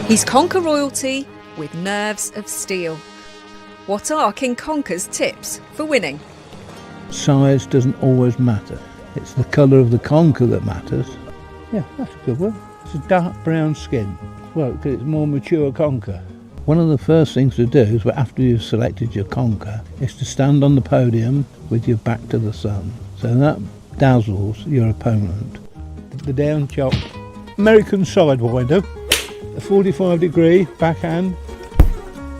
He's Conker royalty with nerves of steel. What are King Conker's tips for winning? Size doesn't always matter. It's the colour of the conker that matters. Yeah, that's a good one. It's a dark brown skin. Well, because it's more mature conker. One of the first things to do is, after you've selected your conker, is to stand on the podium with your back to the sun. So that dazzles your opponent. The down chop, American sidewinder, a 45-degree backhand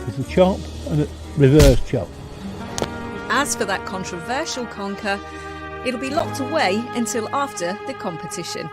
with a chop and a reverse chop. As for that controversial conker, it'll be locked away until after the competition.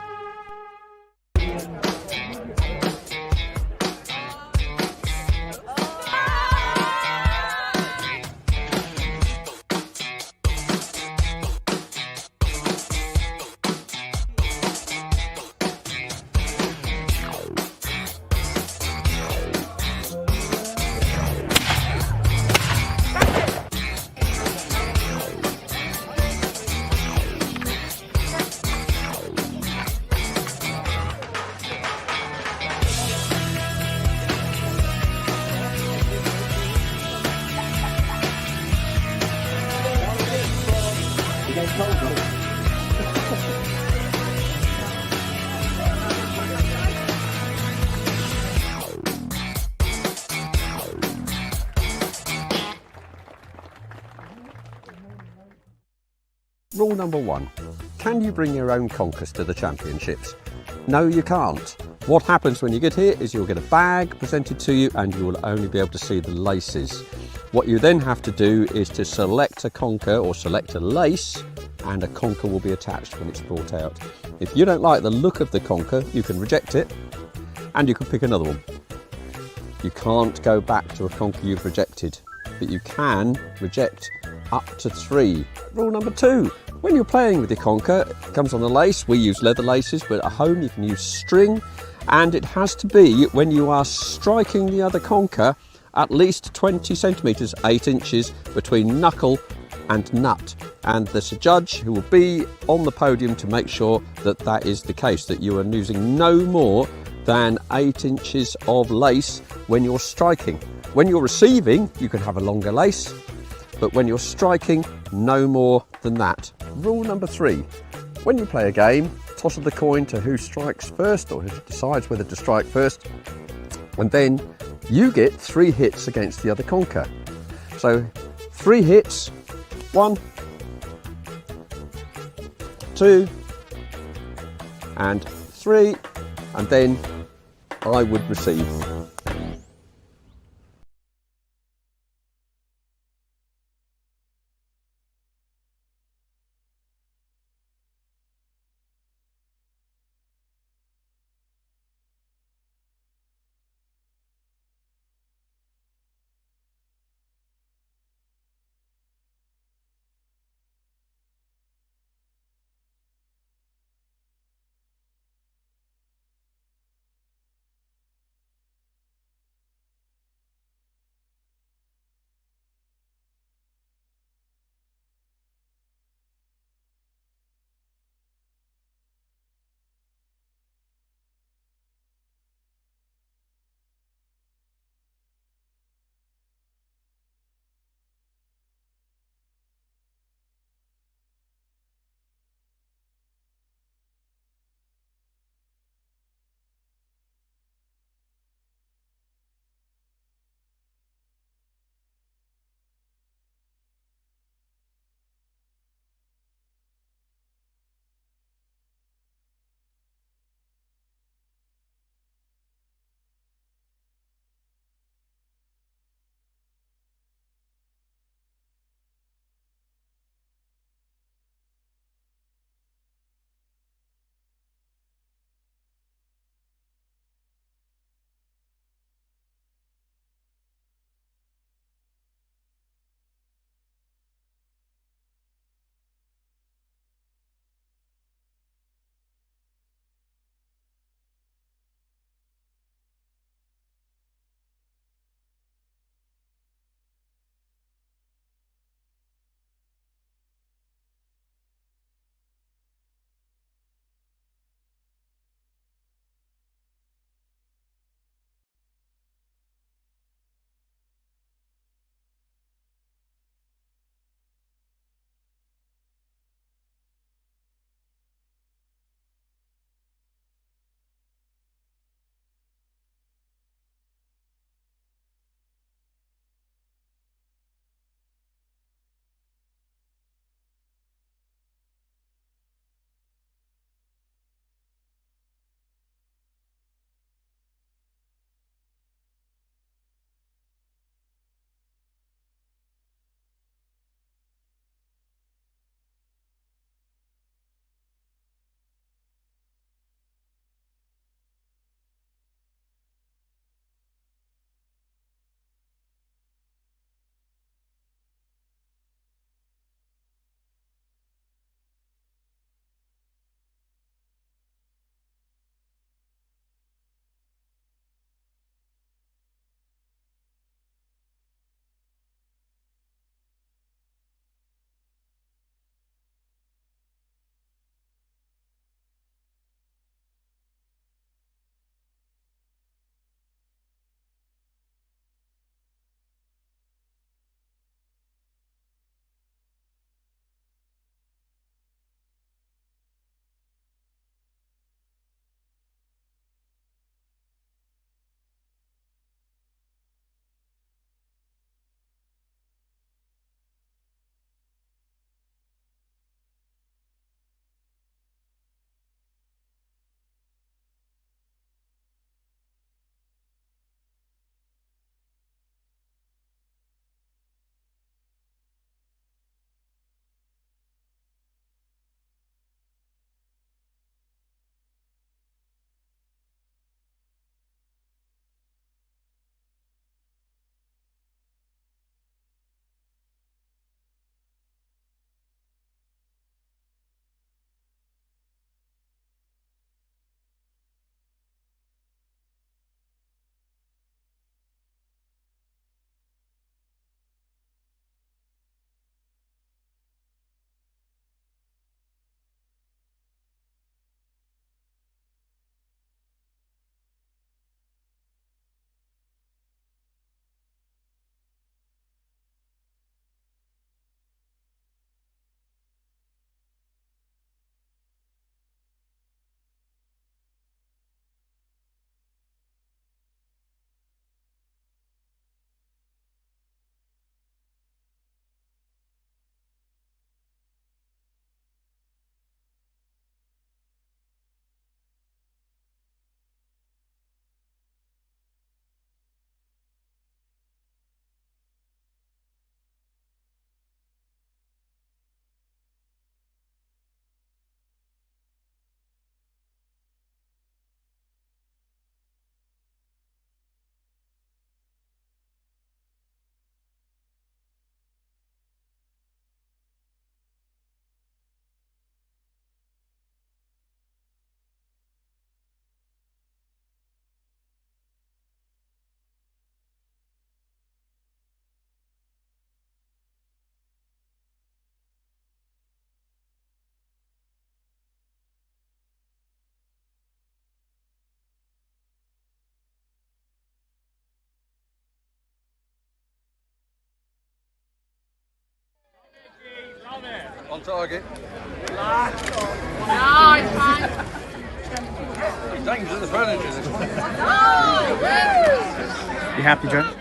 Rule number 1. Can you bring your own conkers to the championships? No, you can't. What happens when you get here is you'll get a bag presented to you and you will only be able to see the laces. What you then have to do is to select a conker or select a lace, and a conker will be attached when it's brought out. If you don't like the look of the conker, you can reject it and you can pick another one. You can't go back to a conker you've rejected, but you can reject up to 3. Rule number 2. When you're playing with your conker, it comes on a lace. We use leather laces, but at home you can use string, and it has to be, when you are striking the other conker, at least 20 centimetres, 8 inches between knuckle and nut. And there's a judge who will be on the podium to make sure that that is the case, that you are using no more than 8 inches of lace when you're striking. When you're receiving, you can have a longer lace, but when you're striking, no more than that. Rule number 3. When you play a game, toss of the coin to who strikes first, or who decides whether to strike first, and then you get 3 hits against the other conker. So 3 hits, 1, 2, and 3, and then I would receive. target. Dangerous as furniture. You happy, Joe?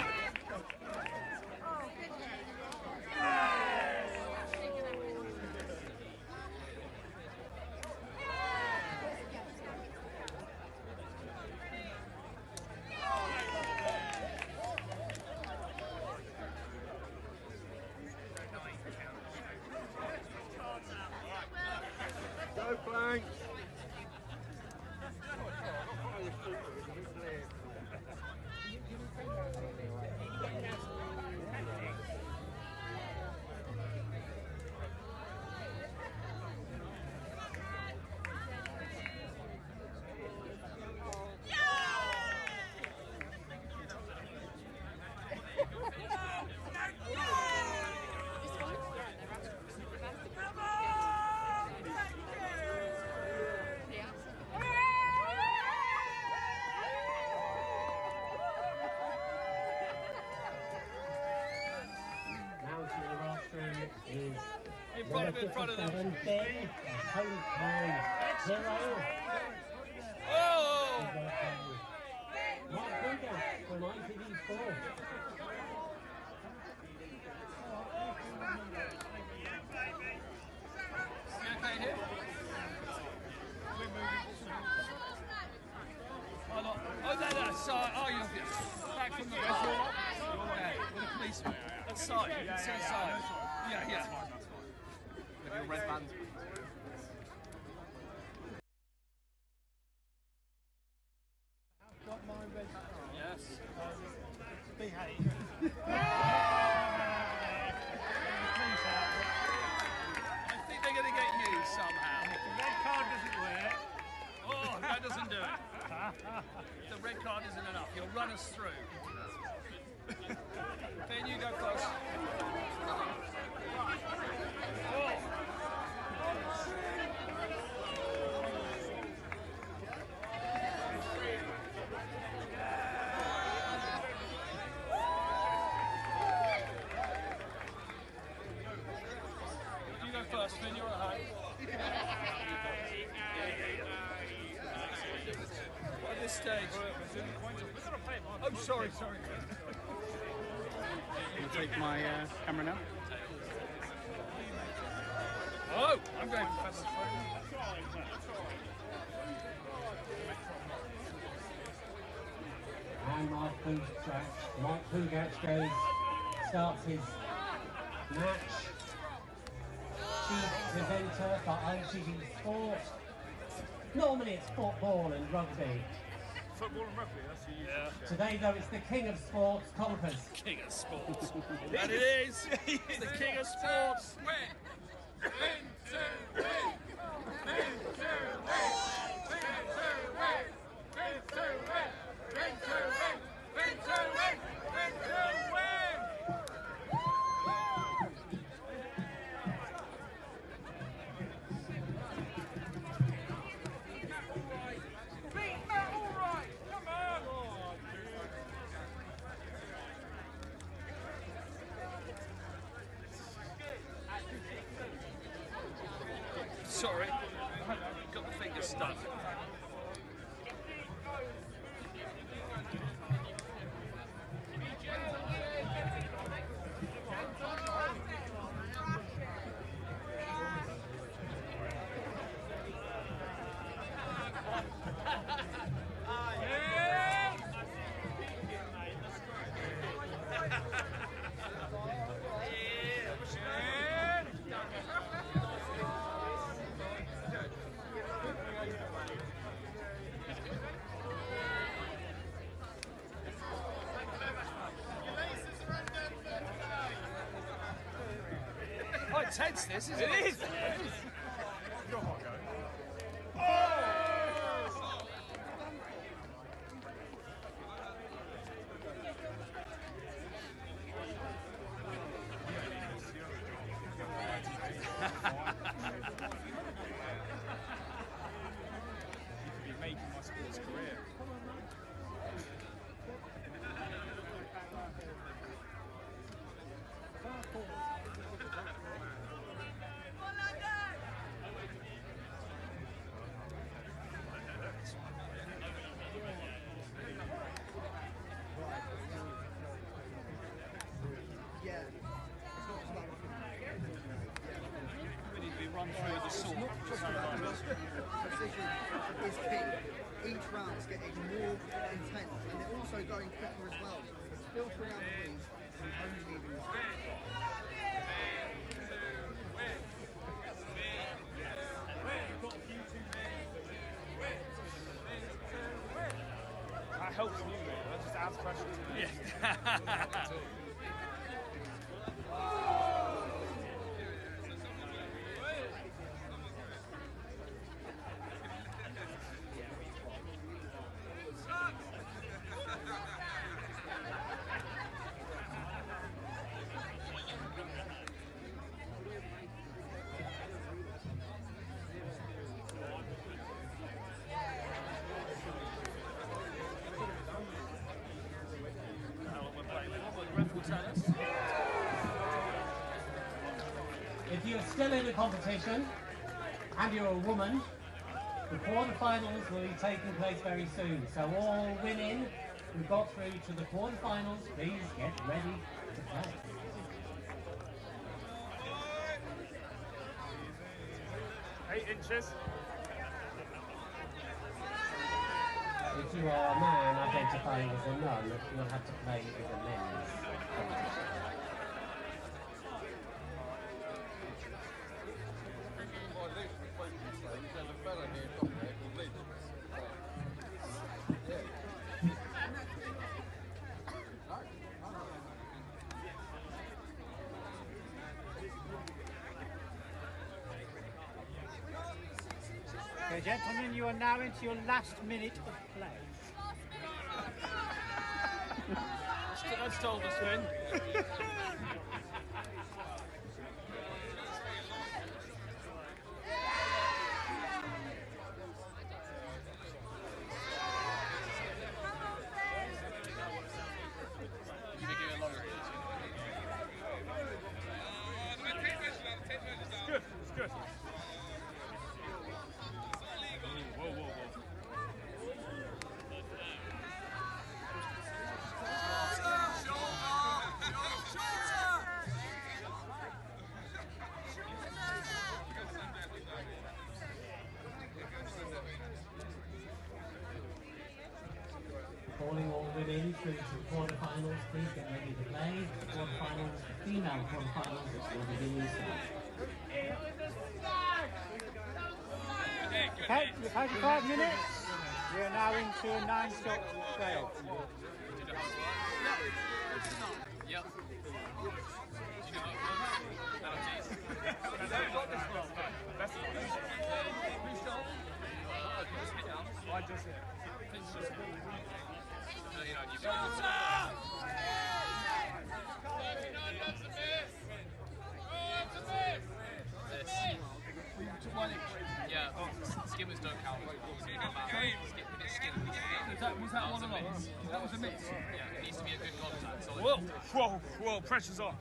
Go flank. In front of them. Ben, home time, 0. Oh! Mark Conker from ITV4. Oh, that side. Oh, you're back from the bar. Yeah, with a policeman. That side. You can see the side. Yeah. With your red band. Got my red Yes. behave. I think they're going to get you somehow. The red card doesn't work. Oh, that doesn't do it. The red card isn't enough. You'll run us through. Ben, you go first. You go first, Ben. You're at home. At this stage. Oh, sorry. You take my camera now. Oh, I'm going. And Mark Pugach starts his match. Chief presenter for ITV Sport. Normally it's football and rugby. Football and rugby, that's the usual. Today though it's the king of sports, Conkers. King of sports. And it is. It's the king of sports. Sorry, got the finger stuck. Quite tense, this, isn't it? It is. You could be making my sports career. run through the sword. Precision is key. Each round is getting more intense, and they're also going quicker as well. It's filtering out the breeze and only leaving the That helps me, really. That just adds pressure to me. Yeah. If you're still in the competition and you're a woman, the quarterfinals will be taking place very soon. So all women who got through to the quarterfinals, please get ready to play. 8 inches. If you are a man identifying as a nun, you'll have to play in the men's competition. Okay, gentlemen, you are now into your last minute of play. That's told us when. It's good. It's good. Whoa, whoa, whoa. Calling all women through to the quarterfinals, please get ready to play. The quarterfinals, the female quarterfinals, which will begin soon. Okay, you've had your 5 minutes. We are now into a 9-shot playoff. Yep. I just hit. Yeah, skimmers don't count. Was that one or not? That was a miss. Yeah, it needs to be a good contact. Whoa, whoa, whoa, pressure's on.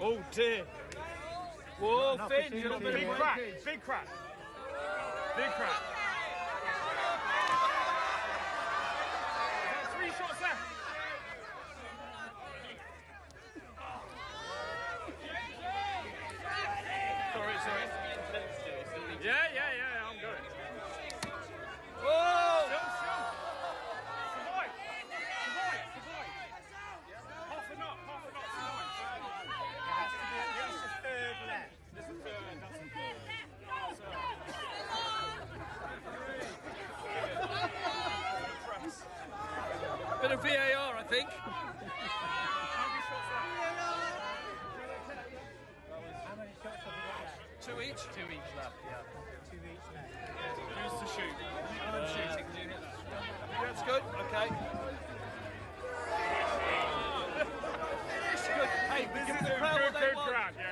Oh dear. Whoa, Finn, you got a big crack. Big crack. Big crack. 3 shots left. got a VAR, I think. How many shots have we got left? 2 each. 2 each left. Yeah. 2 each left. Who's to shoot? I'm shooting. That's good. Okay. Finish. Good. Hey, This give is the a crowd what they good want. crowd. Yeah.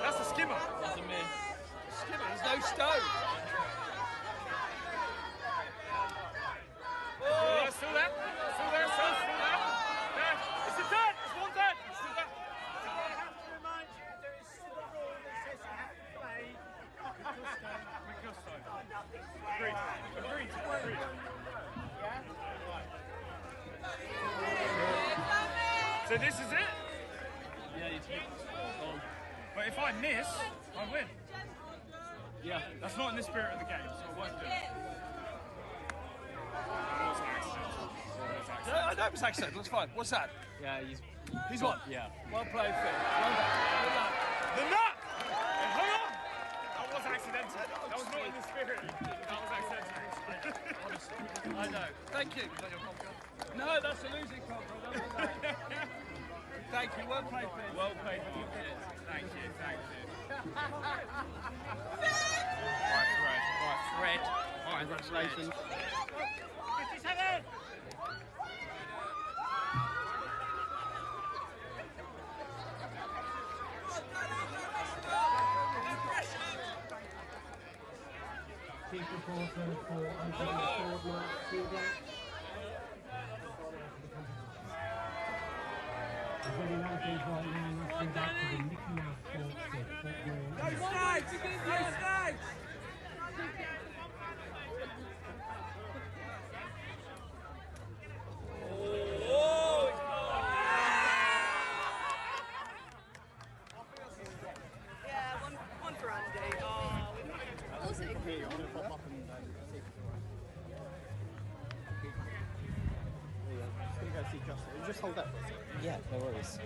That's a skimmer. That's a miss. Skimmer. There's no stone. Oh, still there. Still there, sir. Still there. There. It's a dead. It's one dead. It's still there. I have to remind you, there is still a rule that says you have to play With gusto. Agreed. Agreed. Agreed. So this is it? Yeah, you take But if I miss, I win. Yeah. That's not in the spirit of the game, so I won't do it. No, I know it was accidental. That's fine. What's that? Yeah, He's won. yeah. Well played, Phil. Well done. Good luck. The nut! Hey, hang on! That was accidental. That was not in the spirit. That was accidental. I know. Thank you. No, that's a losing conference. Thank you. Well played, Phil. Well played. Thank you. Thank you. Right, Fred. Congratulations. 57! Chief reporter for Uncovered Mark Tudor. There's only one thing right now, that's been back to the Mickey Mouse Sports at Fort William. Go Stags! Go Stags! Yeah, one for Andy. Oh, was it? Here, I'm going to pop up and see. Just going to go see Justin. Just hold that for a second. Yeah, no worries.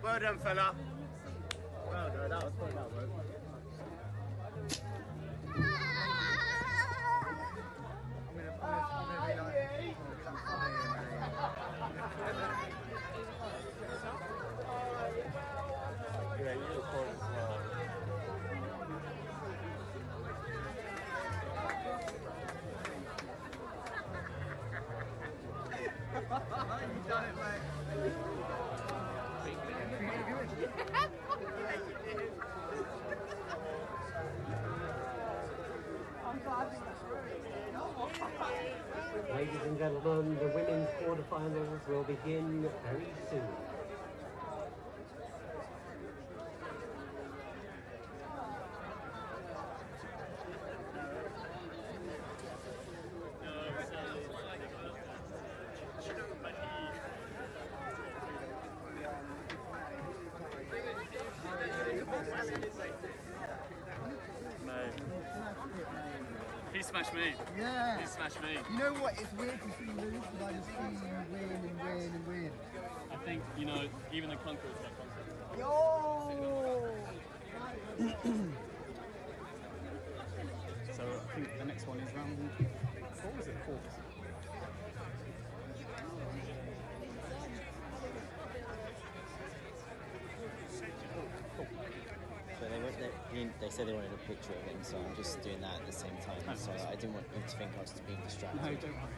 Well done, fella. Well done, that was fun, that was. Yeah, you record as well. You've done it, mate. Ladies and gentlemen, the women's quarterfinals will begin very soon. He smashed me. Yeah. He smashed me. You know what? It's weird to see you lose because I just see you win and win and win. I think, you know, even the Conker is like Conker. Yo! So I think the next one is round 4, is it 4? So they said they wanted a picture of him, so I'm just doing that at the same time. So I didn't want him to think I was being distracted. No, don't worry.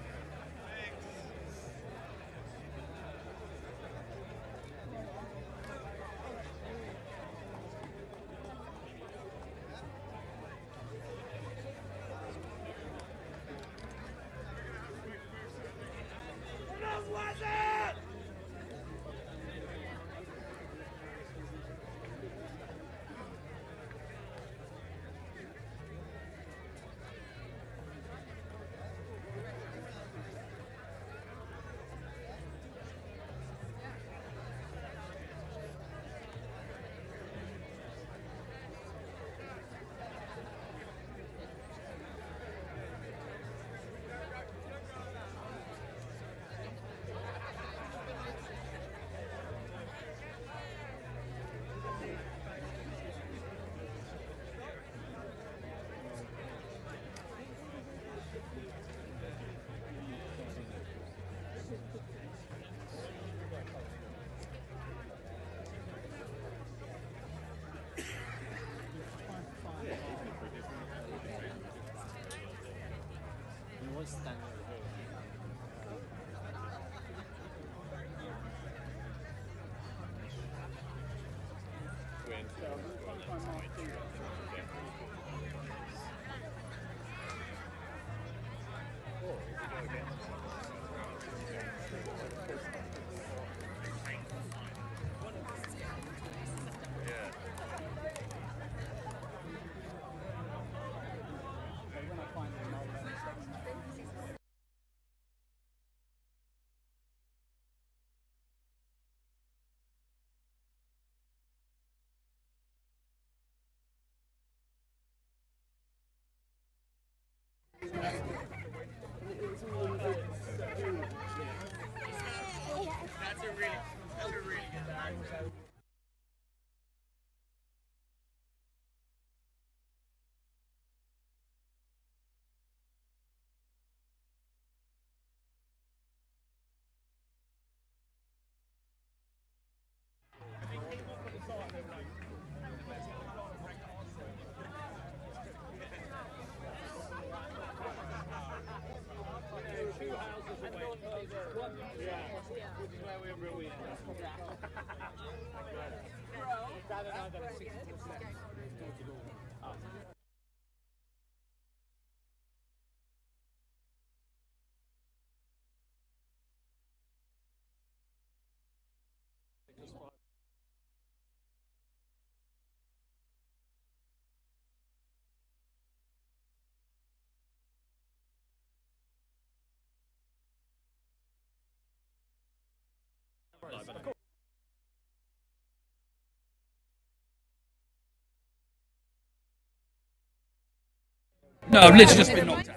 No, I've literally just been knocked out.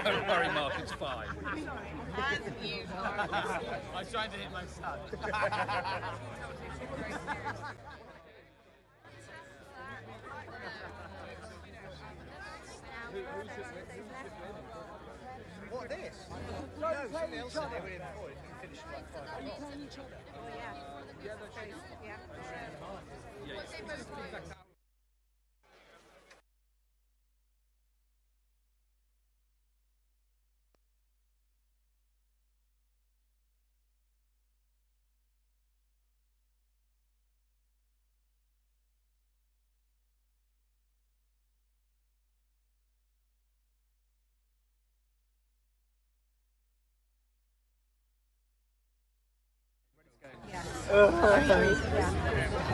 Don't worry, Mark, it's fine. I was trying to hit my son. What, this? No, something else in there. We didn't before. You finished like 5 o'clock.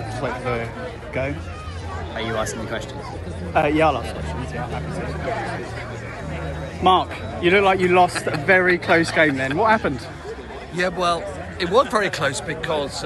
Just wait for go. Are you asking me questions? Yeah, I'll ask questions. Yeah, happy to. Mark, you look like you lost a very close game then. What happened? Yeah, well, it was very close because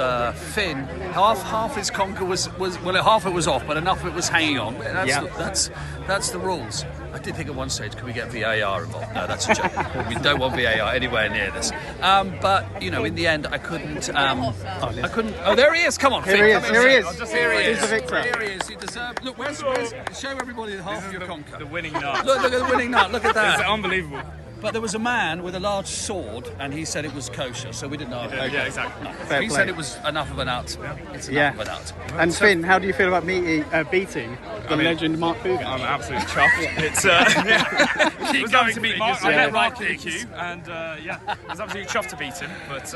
Finn, half his conker was half it was off, but enough of it was hanging on. That's the rules. I did think at one stage, could we get VAR involved? No, that's a joke. We don't want VAR anywhere near this. But you know, in the end, I couldn't. I couldn't. Oh, there he is! Come on, Finn. Here he is. Here he is. Here he He's is. the victor. Here he is. You deserve. Look, where's show everybody half of your conker. The winning nut. Look at the winning nut. Look at that. It's unbelievable. But there was a man with a large sword, and he said it was kosher, so we didn't know. Yeah, exactly. No. Fair He play. said it was enough of an out. It's enough of an out. And Finn, how do you feel about beating the legend Mark Boogan? I'm absolutely chuffed. It's it was lovely to meet Mark. I met Mark in the queue, and yeah, I was absolutely chuffed to beat him, but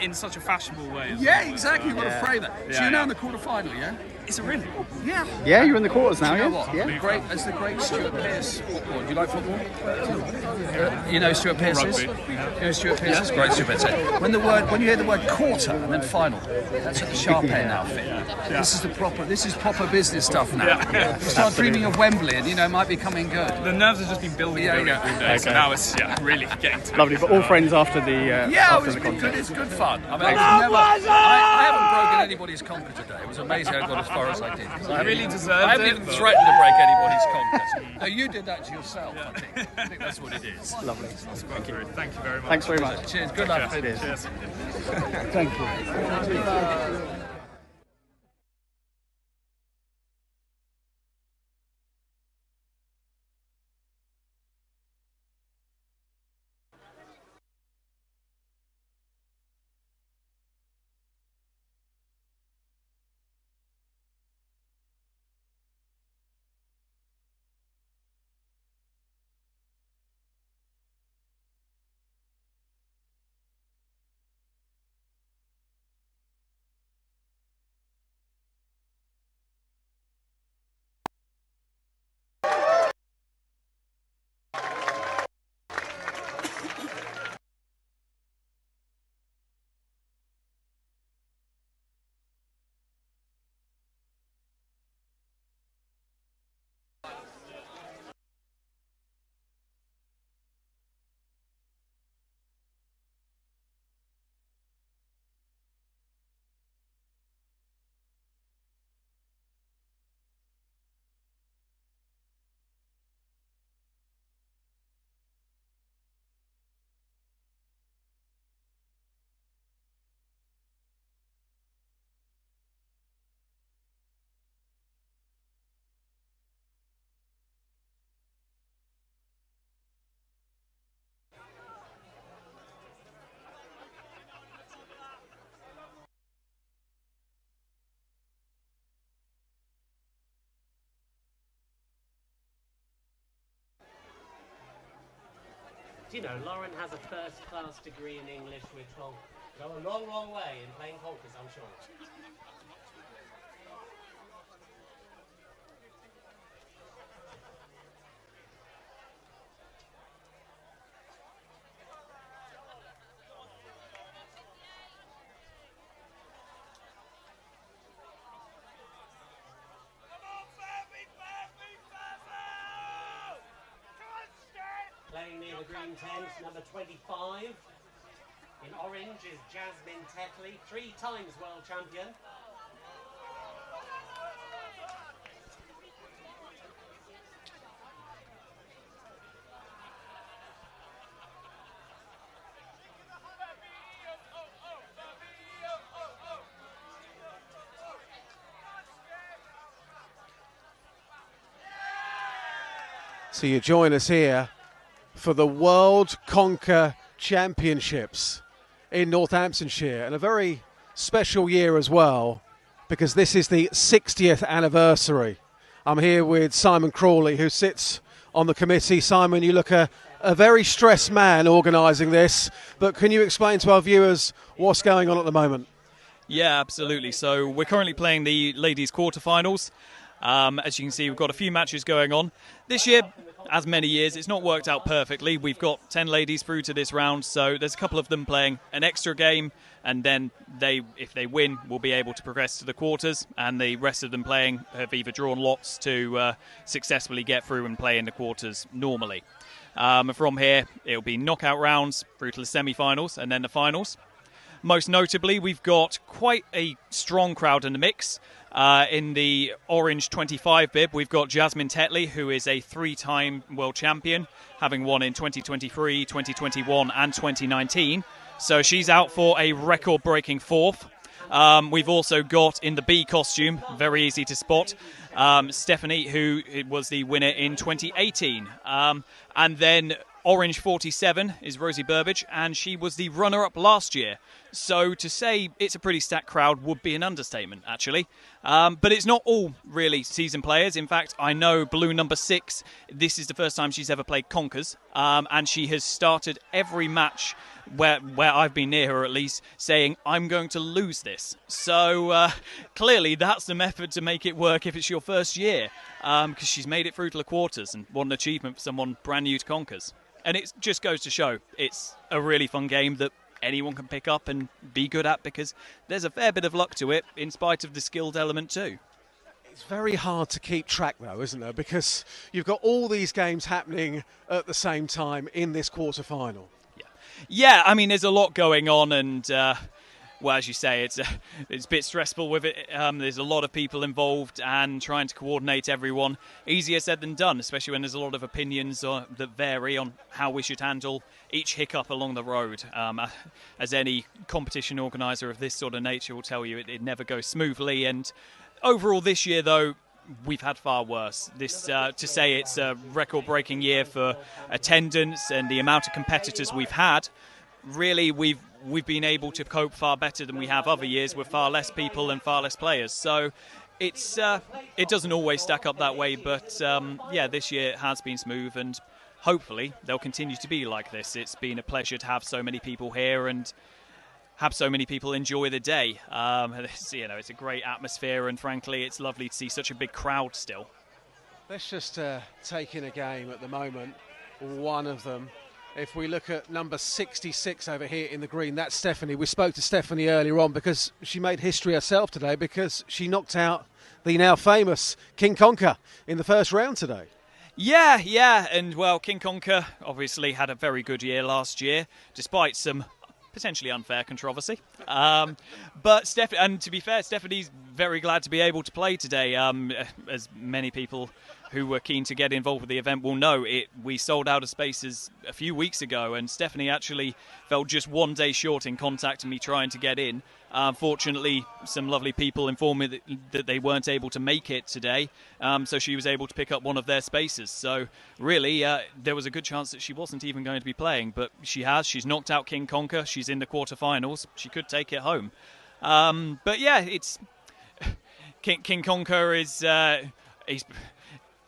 in such a fashionable way. As Yeah, well, exactly. You've got to frame it. So you're now in the quarter-final, yeah? Is it really? Yeah. Yeah, you're in the quarters now, You know yeah? what? Yeah. Great, as the great Stuart Pearce football. Do you like football? You know Stuart Pearce is? Rugby. You know Stuart Pearce is? Great Stuart Pearce. When you hear the word quarter and then final, that's at the sharp end now, Finn. This is proper business stuff now. Start dreaming of Wembley and it might be coming good. The nerves have just been building all day, so now it's really getting to Lovely, but all friends after the It's good fun. I mean, I haven't broken anybody's conker today. It was amazing I got as far as I did. You really deserved I haven't it, even but- threatened to break anybody's conkers. No, you did that to yourself, I think. I think that's what it is. Lovely. Thank you very much. Thanks very much. Cheers. Good luck. Cheers. Thank you. Do you know, Lauren has a first-class degree in English, which will go a long, long way in playing conkers, I'm sure. Playing near the green tent, number 25. In orange is Jasmine Tetley, 3 times world champion. So you join us here for the World Conker Championships in Northamptonshire, and a very special year as well, because this is the 60th anniversary. I'm here with Simon Crawley, who sits on the committee. Simon, you look a very stressed man organising this, but can you explain to our viewers what's going on at the moment? Yeah, absolutely. So we're currently playing the ladies' quarterfinals. As you can see, we've got a few matches going on. This year, as many years, it's not worked out perfectly. We've got 10 ladies through to this round, so there's a couple of them playing an extra game, and then if they win, will be able to progress to the quarters, and the rest of them playing have either drawn lots to successfully get through and play in the quarters normally. From here, it'll be knockout rounds through to the semi-finals and then the finals. Most notably, we've got quite a strong crowd in the mix. In the orange 25 bib, we've got Jasmine Tetley, who is a 3-time world champion, having won in 2023, 2021 and 2019. So she's out for a record-breaking 4th. We've also got in the B costume, very easy to spot, Stephanie, who was the winner in 2018. And then orange 47 is Rosie Burbage, and she was the runner-up last year. So to say it's a pretty stacked crowd would be an understatement, actually. But it's not all really seasoned players. In fact, I know blue number 6, this is the first time she's ever played Conkers, and she has started every match where I've been near her, at least, saying, I'm going to lose this. So clearly that's the method to make it work if it's your first year, because she's made it through to the quarters, and what an achievement for someone brand new to Conkers. And it just goes to show it's a really fun game that anyone can pick up and be good at, because there's a fair bit of luck to it in spite of the skilled element too. It's very hard to keep track though, isn't there? Because you've got all these games happening at the same time in this quarter-final. Yeah, I mean, there's a lot going on, and well, as you say, it's a bit stressful with it. There's a lot of people involved, and trying to coordinate everyone, easier said than done, especially when there's a lot of opinions that vary on how we should handle each hiccup along the road. As any competition organiser of this sort of nature will tell you, it never goes smoothly. And overall this year, though, we've had far worse. This to say it's a record-breaking year for attendance and the amount of competitors we've had. Really, we've been able to cope far better than we have other years with far less people and far less players. So it doesn't always stack up that way, but yeah, this year it has been smooth, and hopefully they'll continue to be like this. It's been a pleasure to have so many people here and have so many people enjoy the day. It's a great atmosphere, and frankly, it's lovely to see such a big crowd still. Let's just take in a game at the moment, one of them. If we look at number 66 over here in the green, that's Stephanie. We spoke to Stephanie earlier on because she made history herself today, because she knocked out the now famous King Conker in the first round today. Yeah, and well, King Conker obviously had a very good year last year, despite some potentially unfair controversy. But to be fair, Stephanie's very glad to be able to play today. As many people who were keen to get involved with the event will know, we sold out of spaces a few weeks ago, and Stephanie actually fell just 1 day short in contacting me trying to get in. Fortunately, some lovely people informed me that they weren't able to make it today, so she was able to pick up one of their spaces. So really, there was a good chance that she wasn't even going to be playing, but she's knocked out King Conker. She's in the quarterfinals. She could take it home. But yeah, it's King Conker is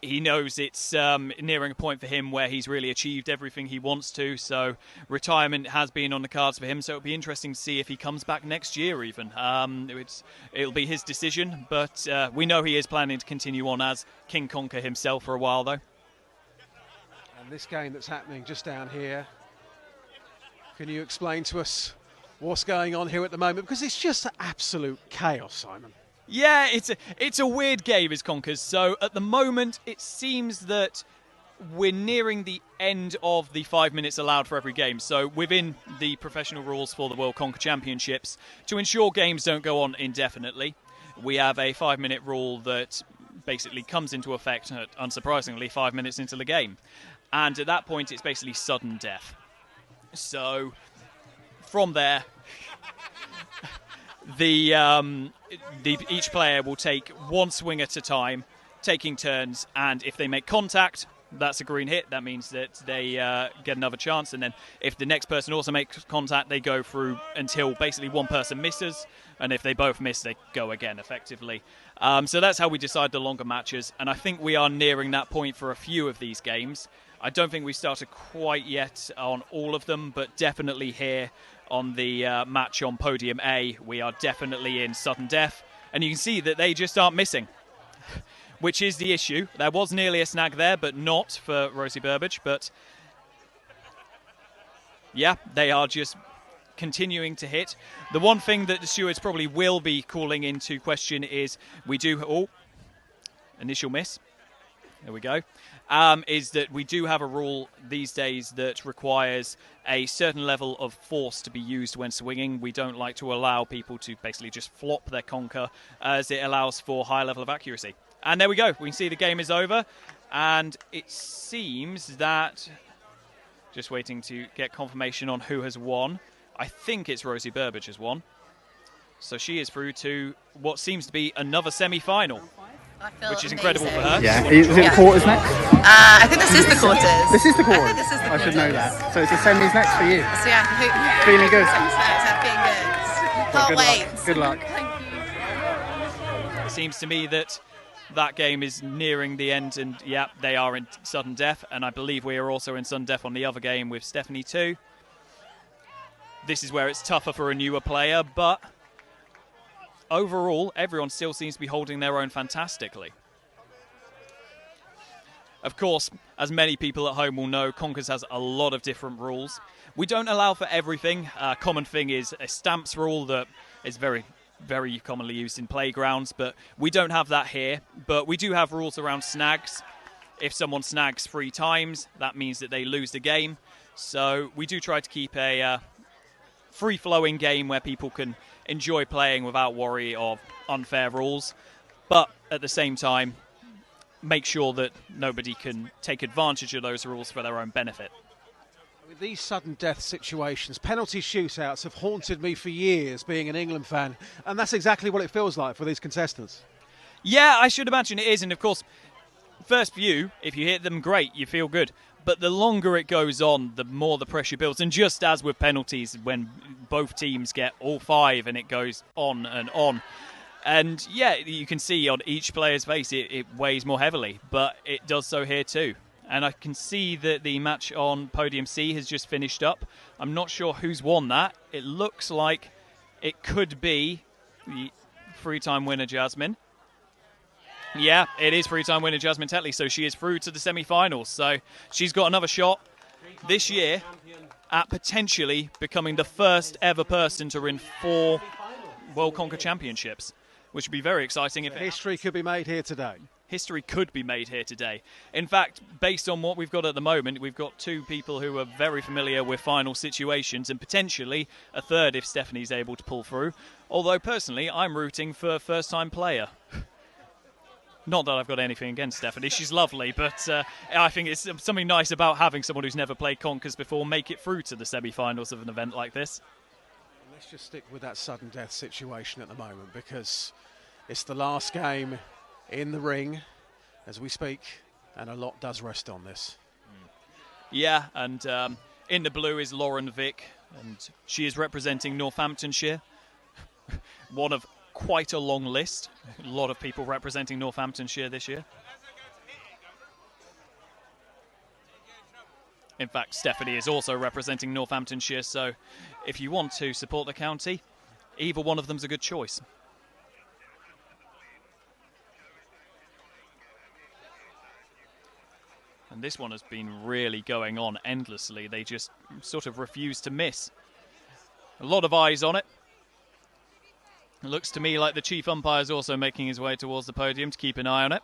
he knows it's nearing a point for him where he's really achieved everything he wants to, so retirement has been on the cards for him, so it'll be interesting to see if he comes back next year even. It'll be his decision, but we know he is planning to continue on as King Conker himself for a while, though. And this game that's happening just down here, can you explain to us what's going on here at the moment? Because it's just absolute chaos, Simon. Yeah, it's a weird game, is Conkers. So at the moment, it seems that we're nearing the end of the 5 minutes allowed for every game. So within the professional rules for the World Conker Championships, to ensure games don't go on indefinitely, we have a 5-minute rule that basically comes into effect, unsurprisingly, 5 minutes into the game. And at that point, it's basically sudden death. So from there, each player will take one swing at a time, taking turns, and if they make contact, that's a green hit. That means that they get another chance, and then if the next person also makes contact, they go through until basically one person misses, and if they both miss, they go again, effectively. So that's how we decide the longer matches, and I think we are nearing that point for a few of these games. I don't think we started quite yet on all of them, but definitely here on the match on Podium A, we are definitely in sudden death. And you can see that they just aren't missing, which is the issue. There was nearly a snag there, but not for Rosie Burbage. But yeah, they are just continuing to hit. The one thing that the stewards probably will be calling into question is we do... Oh, initial miss. There we go. Is that we do have a rule these days that requires a certain level of force to be used when swinging. We don't like to allow people to basically just flop their conker, as it allows for high level of accuracy. And there we go. We can see the game is over. And it seems that... Just waiting to get confirmation on who has won. I think it's Rosie Burbage has won. So she is through to what seems to be another semi-final. Which is incredible for her. Yeah, is it the quarters next? I think this is the quarters. This is the quarters? I think this is the I quarters. should know that. So it's the semis next for you? So yeah, Feeling good? Feeling good. Can't wait. Good luck. It seems to me that game is nearing the end, and yeah, they are in sudden death, and I believe we are also in sudden death on the other game with Stephanie too. This is where it's tougher for a newer player, but overall, everyone still seems to be holding their own fantastically. Of course, as many people at home will know, Conkers has a lot of different rules. We don't allow for everything. A common thing is a stamps rule that is very, very commonly used in playgrounds, but we don't have that here. But we do have rules around snags. If someone snags 3 times, that means that they lose the game. So we do try to keep a free-flowing game where people can enjoy playing without worry of unfair rules, but at the same time make sure that nobody can take advantage of those rules for their own benefit. With these sudden death situations, penalty shootouts have haunted me for years being an England fan, and that's exactly what it feels like for these contestants. Yeah, I should imagine it is, and of course, first view, if you hit them, great, you feel good. But the longer it goes on, the more the pressure builds. And just as with penalties, when both teams get all 5 and it goes on and on. And yeah, you can see on each player's face it weighs more heavily, but it does so here too. And I can see that the match on Podium C has just finished up. I'm not sure who's won that. It looks like it could be the 3-time winner, Jasmine. Yeah, it is 3-time winner Jasmine Tetley, so she is through to the semi-finals. So she's got another shot this year at potentially becoming the first ever person to win 4 World Conker Championships, which would be very exciting. If history could be made here today. History could be made here today. In fact, based on what we've got at the moment, we've got 2 people who are very familiar with final situations, and potentially a third if Stephanie's able to pull through. Although personally, I'm rooting for a first-time player. Not that I've got anything against Stephanie, she's lovely, but I think it's something nice about having someone who's never played Conkers before make it through to the semi-finals of an event like this. Let's just stick with that sudden death situation at the moment, because it's the last game in the ring as we speak, and a lot does rest on this. Yeah, and in the blue is Lauren Vick, and she is representing Northamptonshire. One of quite a long list. A lot of people representing Northamptonshire this year. In fact, Stephanie is also representing Northamptonshire, so if you want to support the county, either one of them's a good choice. And this one has been really going on endlessly. They just sort of refuse to miss. A lot of eyes on it. It looks to me like the chief umpire is also making his way towards the podium to keep an eye on it.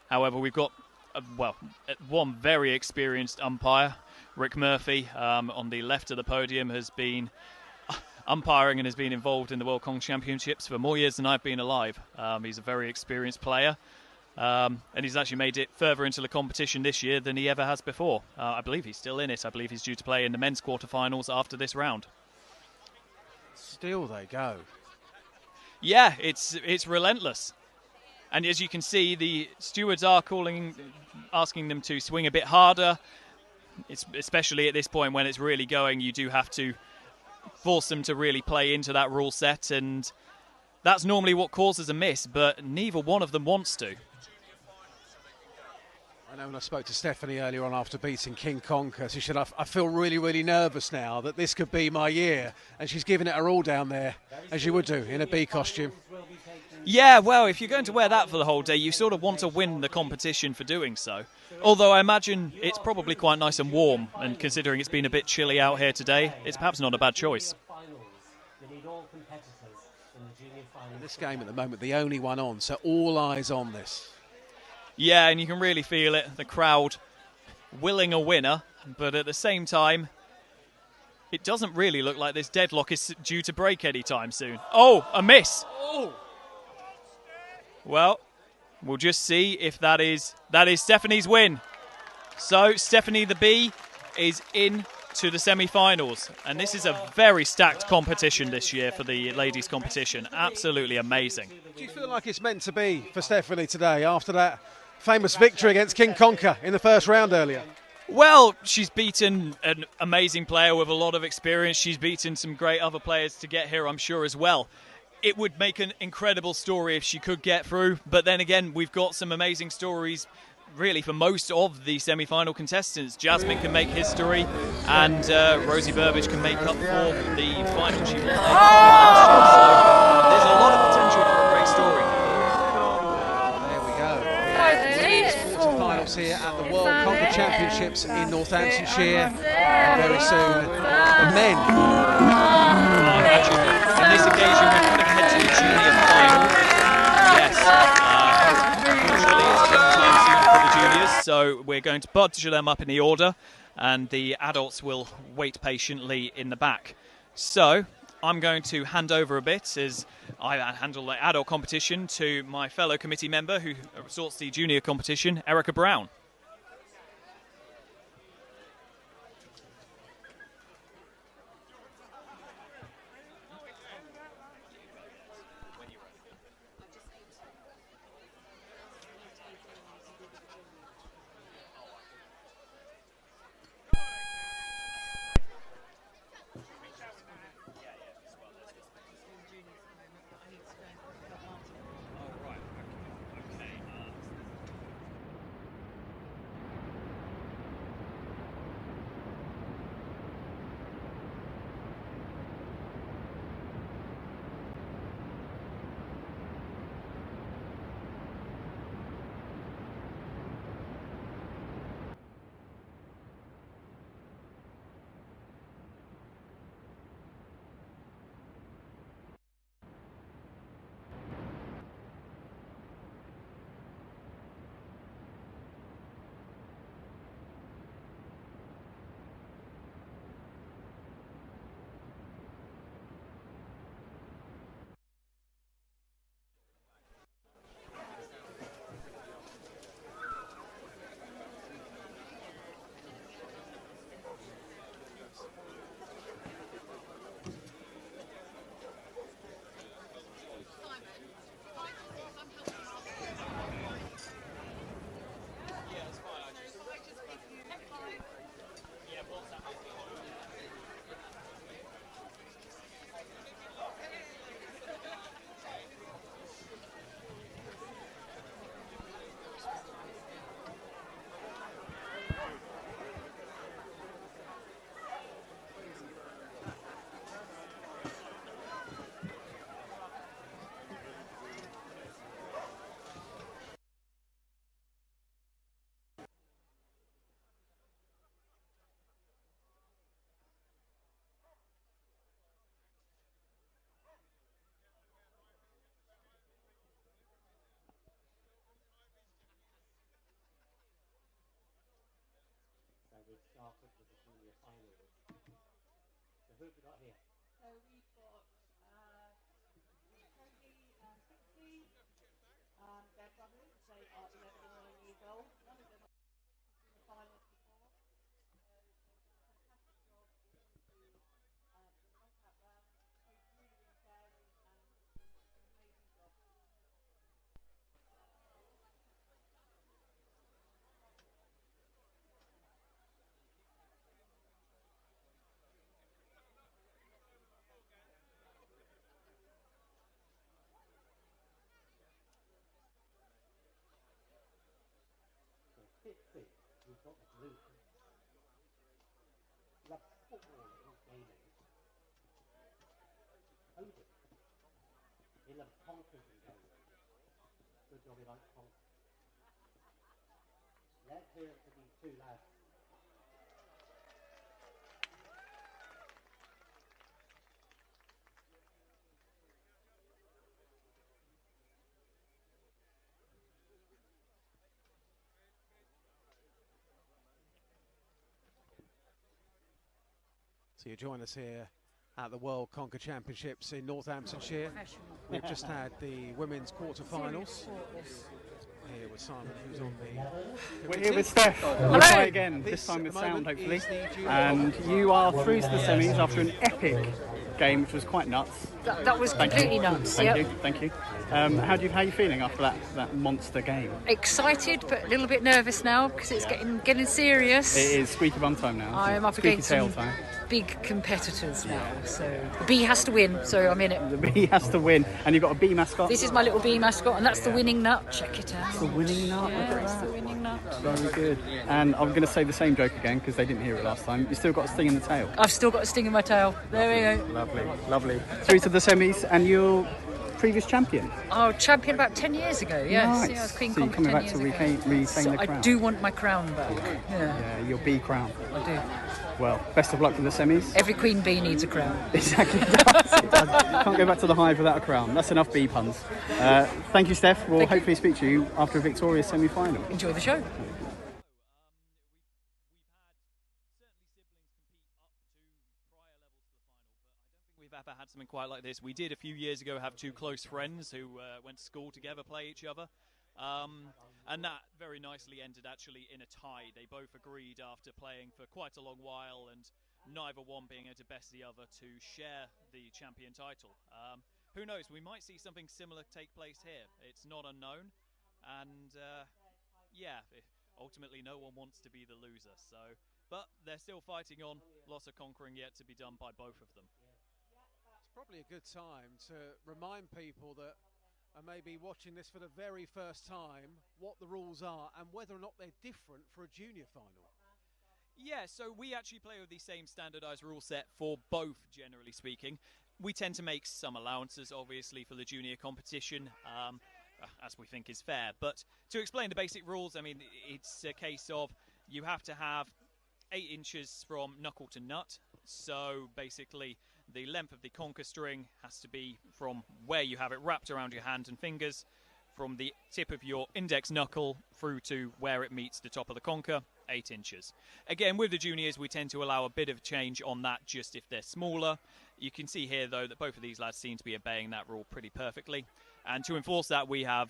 However, we've got, one very experienced umpire, Rick Murphy, on the left of the podium, has been umpiring and has been involved in the World Conker Championships for more years than I've been alive. He's a very experienced player. And he's actually made it further into the competition this year than he ever has before. I believe he's still in it. I believe he's due to play in the men's quarterfinals after this round. Still they go. Yeah, it's relentless. And as you can see, the stewards are asking them to swing a bit harder. Especially at this point when it's really going, you do have to force them to really play into that rule set. And that's normally what causes a miss, but neither one of them wants to. I know when I spoke to Stephanie earlier on after beating King Conker, she said, I feel really, really nervous now that this could be my year. And she's giving it her all down there, as you would do, in a bee costume. Yeah, well, if you're going to wear that for the whole day, you sort of want to win the competition for doing so. Although I imagine it's probably quite nice and warm, and considering it's been a bit chilly out here today, it's perhaps not a bad choice. In this game at the moment, the only one on, so all eyes on this. Yeah, and you can really feel it, the crowd willing a winner, but at the same time, it doesn't really look like this deadlock is due to break anytime soon. Oh, a miss! Oh. Well, we'll just see if that is Stephanie's win. So, Stephanie the Bee is in to the semi-finals, and this is a very stacked competition this year for the ladies' competition. Absolutely amazing. Do you feel like it's meant to be for Stephanie today after that famous victory against King Conker in the first round earlier? Well, she's beaten an amazing player with a lot of experience. She's beaten some great other players to get here, I'm sure, as well. It would make an incredible story if she could get through, but then again, we've got some amazing stories really for most of the semi-final contestants. Jasmine can make history, and Rosie Burbage can make up for the final she won last year. So there's a lot of potential for a great story. There we go. Ladies quarterfinals here at the World Conker Championships in Northamptonshire. And very soon, the men. On this occasion, we're going to head to the junior final. Yes. Unfortunately, it's young time soon for the juniors, so we're going to budge them up in the order, and the adults will wait patiently in the back. So I'm going to hand over a bit as I handle the adult competition to my fellow committee member who sorts the junior competition, Erica Brown. who have we got here? So we've got Tony and Pixie. They're brothers. They are 11 and 9 years old. None of them are in the finals before. They've done a fantastic job in the knockout round. Played really, really fairly and an amazing job. Pixie, who's got the blue. Loves football and gaming. Odin, he loves conkers and gaming. Good job he likes conkers. Let's hear it for these two lads. So you join us here at the World Conker Championships in Northamptonshire. We've just had the women's quarter-finals. Here with Simon, who's on the... We're here with Steph. We'll try again, this time with sound, hopefully. And you are through to the semis after an epic game, which was quite nuts. That was completely nuts. Thank you, thank you. How are you feeling after that monster game? Excited, but a little bit nervous now because it's getting serious. It is squeaky bum time now. I'm up against some big competitors now, so the bee has to win. So I'm in it. The bee has to win, and you've got a bee mascot. This is my little bee mascot, and that's the winning nut. Check it out. It's the winning nut. Yeah, it's the winning nut. Very good. And I'm going to say the same joke again because they didn't hear it last time. You still got a sting in the tail. I've still got a sting in my tail. There we go. Lovely, lovely. Through to the semis, and you're previous champion. Oh, champion about 10 years ago. Yes, nice. Yeah, I was Queen so you're Conker coming 10 back years to ago. retain So the crown. I do want my crown back. Yeah, your bee crown. I do. Well, best of luck with the semis. Every queen bee needs a crown. Exactly. It does. Can't go back to the hive without a crown. That's enough bee puns. Thank you, Steph. We'll hopefully speak to you after a victorious semi-final. Enjoy the show. We've ever had something quite like this. We did a few years ago have two close friends who went to school together, play each other. And that very nicely ended actually in a tie. They both agreed after playing for quite a long while and neither one being able to best the other to share the champion title. Who knows, we might see something similar take place here. It's not unknown. And yeah, ultimately no one wants to be the loser. But they're still fighting on. Lots of conquering yet to be done by both of them. It's probably a good time to remind people that are maybe watching this for the very first time what the rules are and whether or not they're different for a junior final. Yeah, so we actually play with the same standardised rule set for both, generally speaking. We tend to make some allowances, obviously, for the junior competition, as we think is fair. But to explain the basic rules, I mean, it's a case of you have to have 8 inches from knuckle to nut. So basically, the length of the conker string has to be from where you have it wrapped around your hand and fingers, from the tip of your index knuckle through to where it meets the top of the conker, 8 inches. Again, with the juniors, we tend to allow a bit of change on that just if they're smaller. You can see here, though, that both of these lads seem to be obeying that rule pretty perfectly. And to enforce that, we have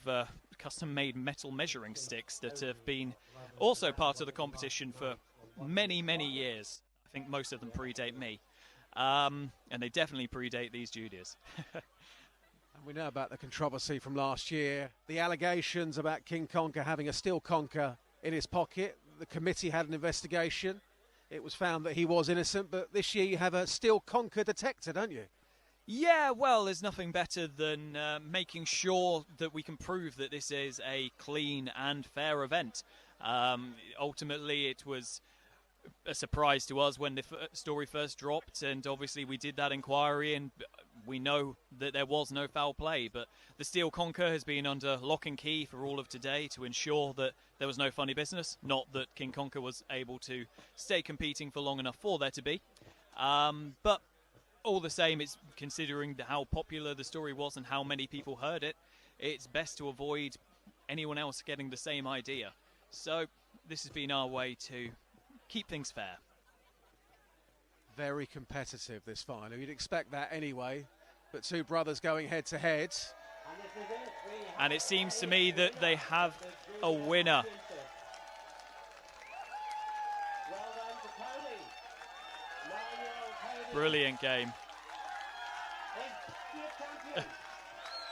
custom-made metal measuring sticks that have been also part of the competition for many, many years. I think most of them predate me. And they definitely predate these juniors. And we know about the controversy from last year, the allegations about King Conker having a steel conker in his pocket. The committee had an investigation. It was found that he was innocent, but this year you have a steel conker detector, don't you? Yeah, well, there's nothing better than making sure that we can prove that this is a clean and fair event. Ultimately, it was a surprise to us when the story first dropped, and obviously we did that inquiry and we know that there was no foul play, but the steel conker has been under lock and key for all of today to ensure that there was no funny business, not that King Conker was able to stay competing for long enough for there to be. But all the same, it's considering how popular the story was and how many people heard it, it's best to avoid anyone else getting the same idea. So this has been our way to keep things fair. Very competitive, this final. You'd expect that anyway, but two brothers going head to head. And it seems to me that they have a winner. Brilliant game.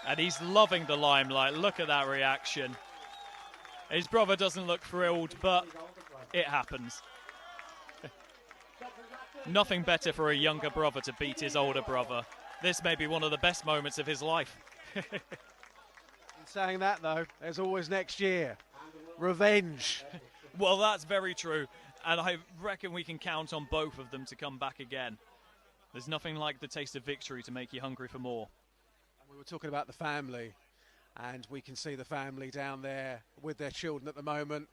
And he's loving the limelight. Look at that reaction. His brother doesn't look thrilled, but it happens. Nothing better for a younger brother to beat his older brother. This may be one of the best moments of his life. In saying that, though, there's always next year. Revenge. Well, that's very true. And I reckon we can count on both of them to come back again. There's nothing like the taste of victory to make you hungry for more. We were talking about the family, and we can see the family down there with their children at the moment,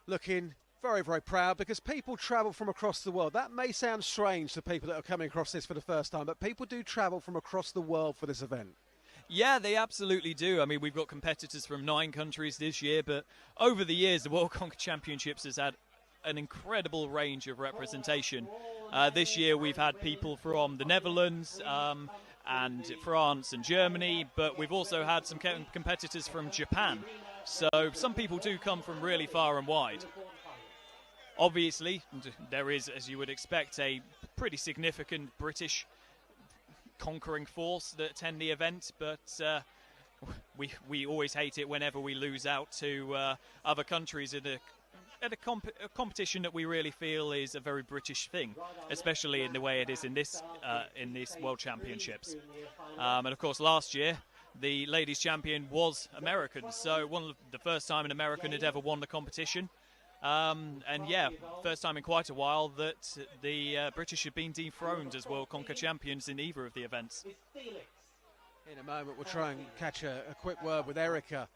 looking very, very proud, because people travel from across the world. That may sound strange to people that are coming across this for the first time, but people do travel from across the world for this event. Yeah, they absolutely do. I mean, we've got competitors from 9 countries this year, but over the years, the World Conker Championships has had an incredible range of representation. This year, we've had people from the Netherlands, and France and Germany, but we've also had some competitors from Japan. So some people do come from really far and wide. Obviously, there is, as you would expect, a pretty significant British conquering force that attend the event, but we always hate it whenever we lose out to other countries in a competition that we really feel is a very British thing, especially in the way it is in this World Championships. And of course, last year the ladies champion was American, so one of the first time an American had ever won the competition. And yeah, first time in quite a while that the British had been dethroned as World Conker Champions in either of the events. In a moment, we'll try and catch a quick word with Erica,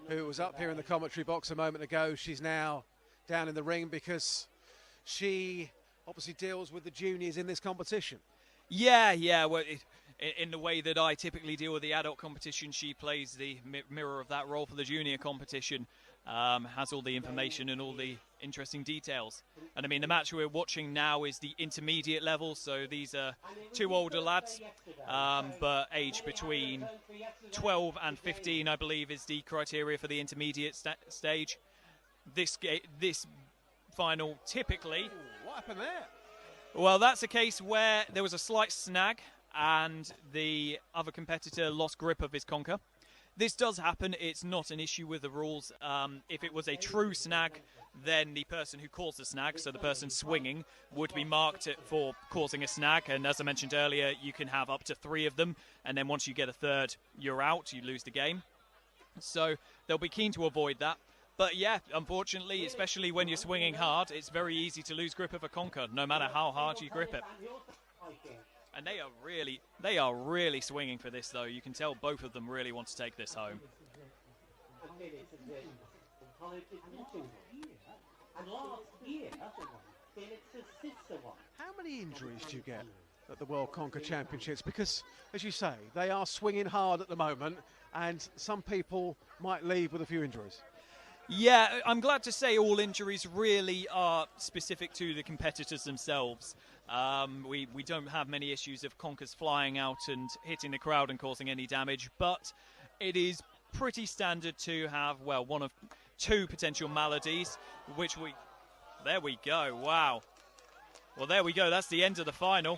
who was up here in the commentary box a moment ago. She's now down in the ring because she obviously deals with the juniors in this competition. Yeah. Well, in the way that I typically deal with the adult competition, she plays the mirror of that role for the junior competition. Has all the information and all the interesting details. And I mean, the match we're watching now is the intermediate level, so these are 2 older lads, but aged between 12 and 15, I believe, is the criteria for the intermediate stage. This final, typically... Ooh, what happened there? Well, that's a case where there was a slight snag and the other competitor lost grip of his conker. This does happen. It's not an issue with the rules. If it was a true snag, then the person who caused the snag, so the person swinging, would be marked for causing a snag. And as I mentioned earlier, you can have up to 3 of them. And then once you get a third, you're out. You lose the game. So they'll be keen to avoid that. But yeah, unfortunately, especially when you're swinging hard, it's very easy to lose grip of a conker, no matter how hard you grip it. And they are really swinging for this, though. You can tell both of them really want to take this home. How many injuries do you get at the World Conker Championships? Because, as you say, they are swinging hard at the moment, and some people might leave with a few injuries. Yeah, I'm glad to say all injuries really are specific to the competitors themselves. We don't have many issues of conkers flying out and hitting the crowd and causing any damage, but it is pretty standard to have, well, 1 of 2 potential maladies, which there we go, wow. Well, there we go, that's the end of the final.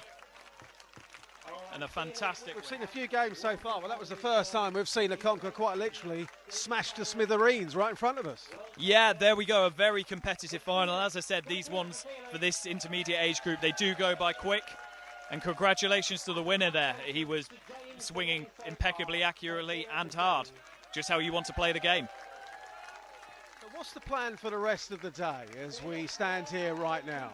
And a fantastic... We've seen a few games so far. Well, that was the first time we've seen a conker quite literally smashed to smithereens right in front of us. Yeah, there we go, a very competitive final. As I said, these ones for this intermediate age group, they do go by quick. And congratulations to the winner there. He was swinging impeccably accurately and hard, just how you want to play the game. So what's the plan for the rest of the day as we stand here right now?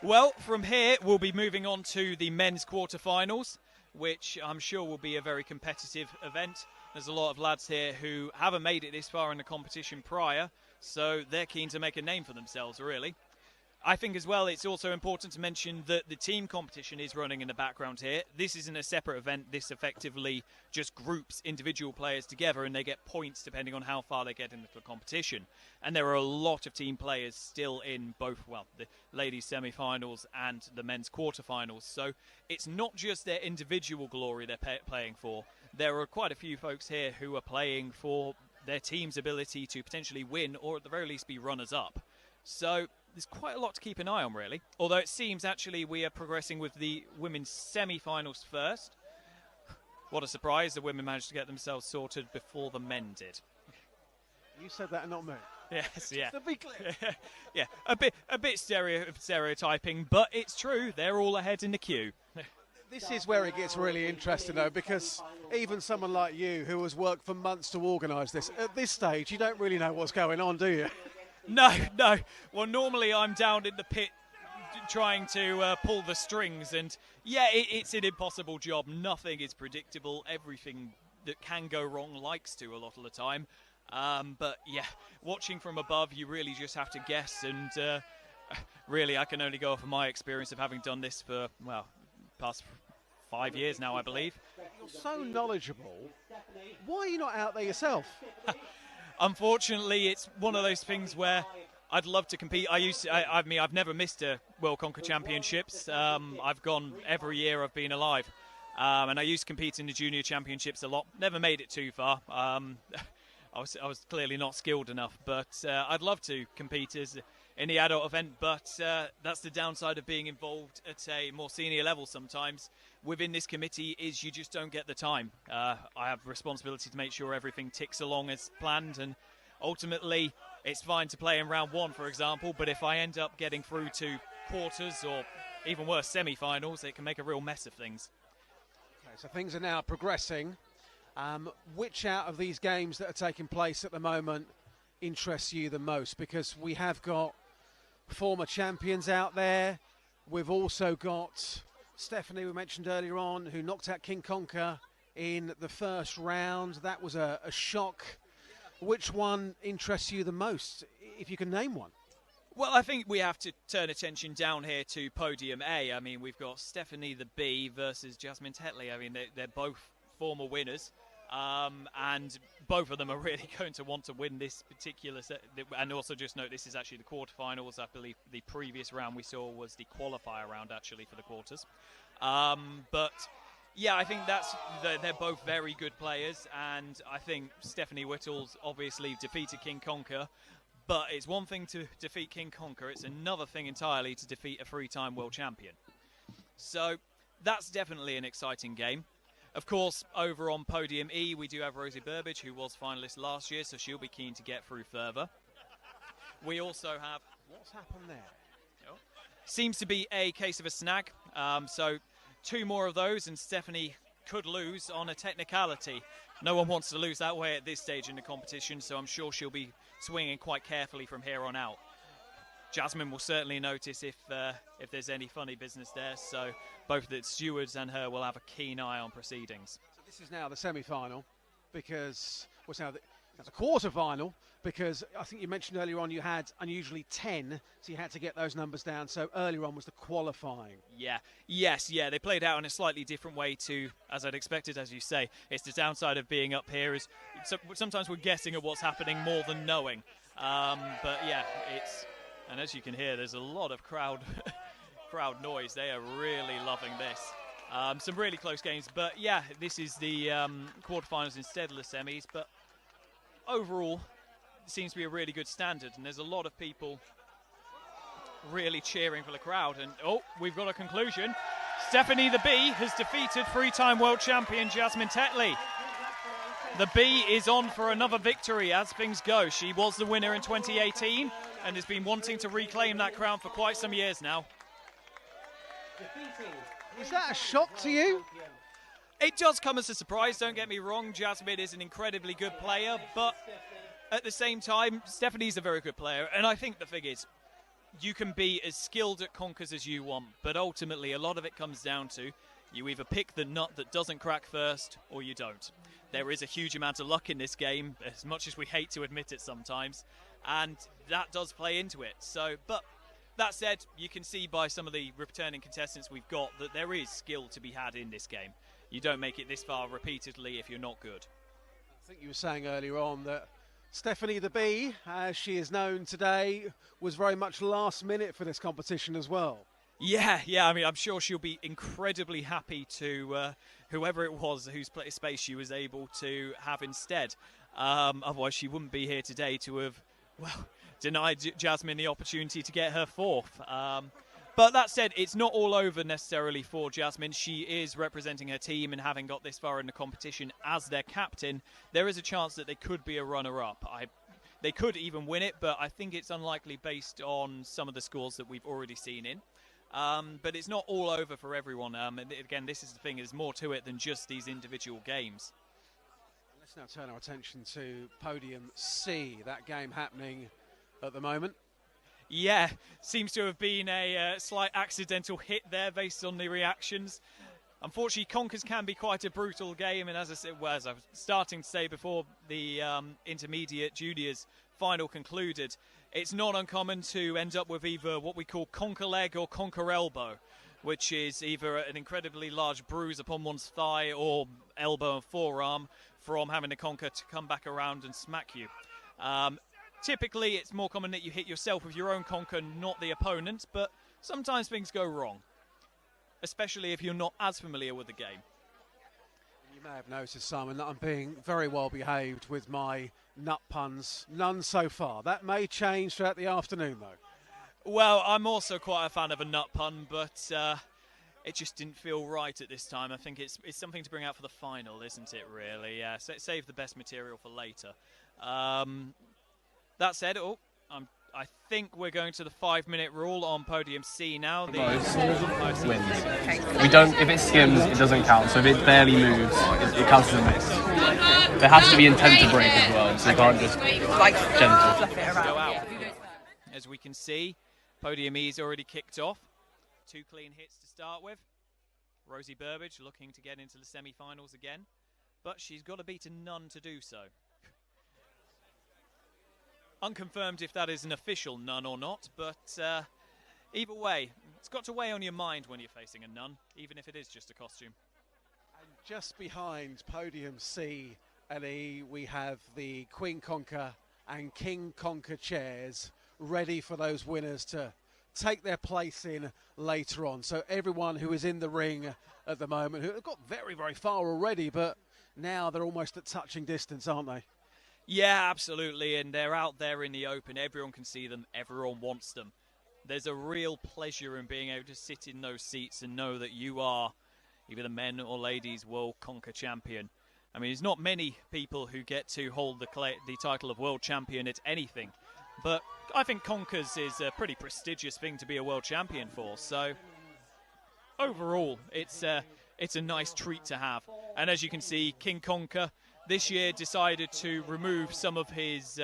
Well, from here, we'll be moving on to the men's quarterfinals, which I'm sure will be a very competitive event. There's a lot of lads here who haven't made it this far in the competition prior, so they're keen to make a name for themselves, really. I think as well it's also important to mention that the team competition is running in the background here. This isn't a separate event. This effectively just groups individual players together and they get points depending on how far they get into the competition. And there are a lot of team players still in both, well, the ladies semi-finals and the men's quarterfinals. So it's not just their individual glory they're playing for. There are quite a few folks here who are playing for their team's ability to potentially win or at the very least be runners-up. So there's quite a lot to keep an eye on, really. Although it seems actually we are progressing with the women's semi-finals first. What a surprise, the women managed to get themselves sorted before the men did. You said that and not me. Yes, yeah. To be clear. Yeah, a bit stereotyping, but it's true. They're all ahead in the queue. This is where it gets really interesting, though, because even someone like you, who has worked for months to organise this, at this stage, you don't really know what's going on, do you? No. Well, normally I'm down in the pit trying to pull the strings, and yeah, it's an impossible job. Nothing is predictable. Everything that can go wrong likes to a lot of the time. But yeah, watching from above, you really just have to guess, and really I can only go off of my experience of having done this for, well, past 5 years now, I believe. You're so knowledgeable. Why are you not out there yourself? Unfortunately, it's one of those things where I'd love to compete. I've never missed a World Conker Championships. I've gone every year I've been alive. And I used to compete in the Junior Championships a lot. Never made it too far. I was clearly not skilled enough, but I'd love to compete in the adult event, but that's the downside of being involved at a more senior level sometimes. Within this committee is you just don't get the time. I have responsibility to make sure everything ticks along as planned, and ultimately it's fine to play in round one, for example, but if I end up getting through to quarters or even worse, semi-finals, it can make a real mess of things. Okay, so things are now progressing. Which out of these games that are taking place at the moment interests you the most? Because we have got former champions out there. We've also got Stephanie, we mentioned earlier on, who knocked out King Conker in the first round. That was a shock. Which one interests you the most, if you can name one? Well, I think we have to turn attention down here to Podium A. I mean, we've got Stephanie the B versus Jasmine Tetley. I mean, they're both former winners. And both of them are really going to want to win this particular set. And also just note, this is actually the quarterfinals. I believe the previous round we saw was the qualifier round, actually, for the quarters. But yeah, I think they're both very good players. And I think Stephanie Whittle's obviously defeated King Conker. But it's one thing to defeat King Conker. It's another thing entirely to defeat a three-time world champion. So that's definitely an exciting game. Of course, over on Podium E, we do have Rosie Burbage, who was finalist last year, so she'll be keen to get through further. We also have... What's happened there? Oh, seems to be a case of a snag. So 2 more of those, and Stephanie could lose on a technicality. No one wants to lose that way at this stage in the competition, so I'm sure she'll be swinging quite carefully from here on out. Jasmine will certainly notice if there's any funny business there, so both the stewards and her will have a keen eye on proceedings. So this is now the semi-final, because what's now the quarter-final, because I think you mentioned earlier on you had unusually 10, so you had to get those numbers down. So earlier on was the qualifying. Yeah, they played out in a slightly different way to, as I'd expected, as you say. It's the downside of being up here is sometimes we're guessing at what's happening more than knowing. But yeah, it's... And as you can hear, there's a lot of crowd noise. They are really loving this. Some really close games. But yeah, this is the quarterfinals instead of the semis. But overall, it seems to be a really good standard. And there's a lot of people really cheering for the crowd. And oh, we've got a conclusion. Stephanie the B has defeated 3-time world champion Jasmine Tetley. The B is on for another victory as things go. She was the winner in 2018 and has been wanting to reclaim that crown for quite some years now. Is that a shock to you? It does come as a surprise, don't get me wrong. Jasmine is an incredibly good player, but at the same time, Stephanie's a very good player. And I think the thing is, you can be as skilled at conkers as you want, but ultimately a lot of it comes down to you either pick the nut that doesn't crack first or you don't. There is a huge amount of luck in this game, as much as we hate to admit it sometimes, and that does play into it. So, but That said, you can see by some of the returning contestants we've got that there is skill to be had in this game. You don't make it this far repeatedly if you're not good. I think you were saying earlier on that Stephanie the Bee, as she is known today, was very much last minute for this competition as well. Yeah, I mean, I'm sure she'll be incredibly happy to whoever it was whose space she was able to have instead. Otherwise, she wouldn't be here today to have, well, denied Jasmine the opportunity to get her fourth. But that said, it's not all over necessarily for Jasmine. She is representing her team, and having got this far in the competition as their captain, there is a chance that they could be a runner-up. They could even win it, but I think it's unlikely based on some of the scores that we've already seen in. But it's not all over for everyone. And again, this is the thing, there's more to it than just these individual games. Let's now turn our attention to Podium C, that game happening at the moment. Yeah, seems to have been a slight accidental hit there based on the reactions. Unfortunately, Conkers can be quite a brutal game, and as I said, well, as I was starting to say before the intermediate juniors final concluded, it's not uncommon to end up with either what we call conker leg or conker elbow, which is either an incredibly large bruise upon one's thigh or elbow and forearm from having a conker to come back around and smack you. Typically, it's more common that you hit yourself with your own conker, not the opponent, but sometimes things go wrong, especially if you're not as familiar with the game. You may have noticed, Simon, that I'm being very well behaved with my nut puns. None so far. That may change throughout the afternoon, though. Well, I'm also quite a fan of a nut pun, but it just didn't feel right at this time. I think it's something to bring out for the final, isn't it, really? Yeah, save the best material for later. That said, I think we're going to the 5-minute rule on Podium C now. Wins. We don't. If it skims, it doesn't count. So if it barely moves, it counts as a miss. There has to be intent to break as well, so you can't just gentle. Go out. As we can see, Podium E's already kicked off. 2 clean hits to start with. Rosie Burbage looking to get into the semi-finals again, but she's got to beat a nun to do so. Unconfirmed if that is an official nun or not, but either way, it's got to weigh on your mind when you're facing a nun, even if it is just a costume. And just behind Podium C and E, we have the Queen Conker and King Conker chairs ready for those winners to take their place in later on. So everyone who is in the ring at the moment, who have got very, very far already, but now they're almost at touching distance, aren't they? Yeah, absolutely, and they're out there in the open. Everyone can see them. Everyone wants them. There's a real pleasure in being able to sit in those seats and know that you are either the men or ladies World Conker Champion. I mean, there's not many people who get to hold the title of World Champion at anything, but I think Conkers is a pretty prestigious thing to be a World Champion for. So overall, it's a nice treat to have. And as you can see, King Conker this year decided to remove some of his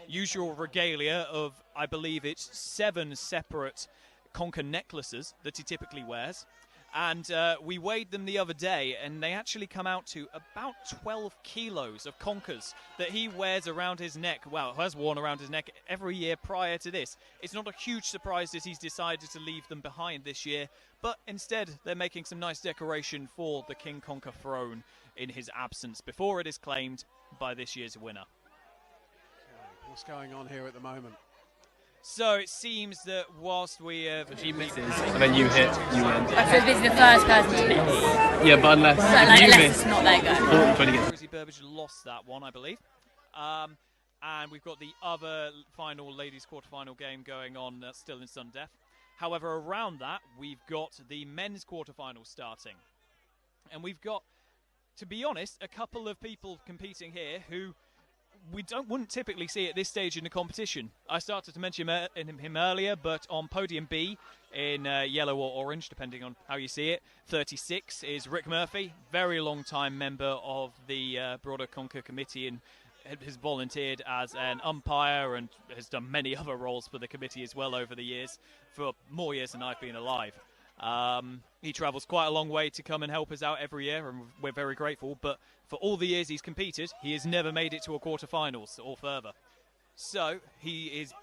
usual regalia of, I believe it's 7 separate conker necklaces that he typically wears. And we weighed them the other day, and they actually come out to about 12 kilos of conkers that he wears around his neck. Well, has worn around his neck every year prior to this. It's not a huge surprise that he's decided to leave them behind this year, but instead they're making some nice decoration for the King Conker throne in his absence before it is claimed by this year's winner. What's going on here at the moment? So it seems that whilst we have... If she misses and then you hit, you win. So this is the first person to miss. Yeah, but unless, So, if like, you unless miss, it's not their go. 20 gets. Rosie Burbage lost that one, I believe. And we've got the other final ladies' quarterfinal game going on that's still in sudden death. However, around that, we've got the men's quarterfinal starting. And we've got, to be honest, a couple of people competing here who we wouldn't typically see at this stage in the competition. I started to mention him earlier, but on Podium B, in yellow or orange, depending on how you see it, 36 is Rick Murphy, very long-time member of the broader Conker committee and has volunteered as an umpire and has done many other roles for the committee as well over the years, for more years than I've been alive. He travels quite a long way to come and help us out every year, and we're very grateful, but for all the years he's competed, he has never made it to a quarterfinals or further. So he is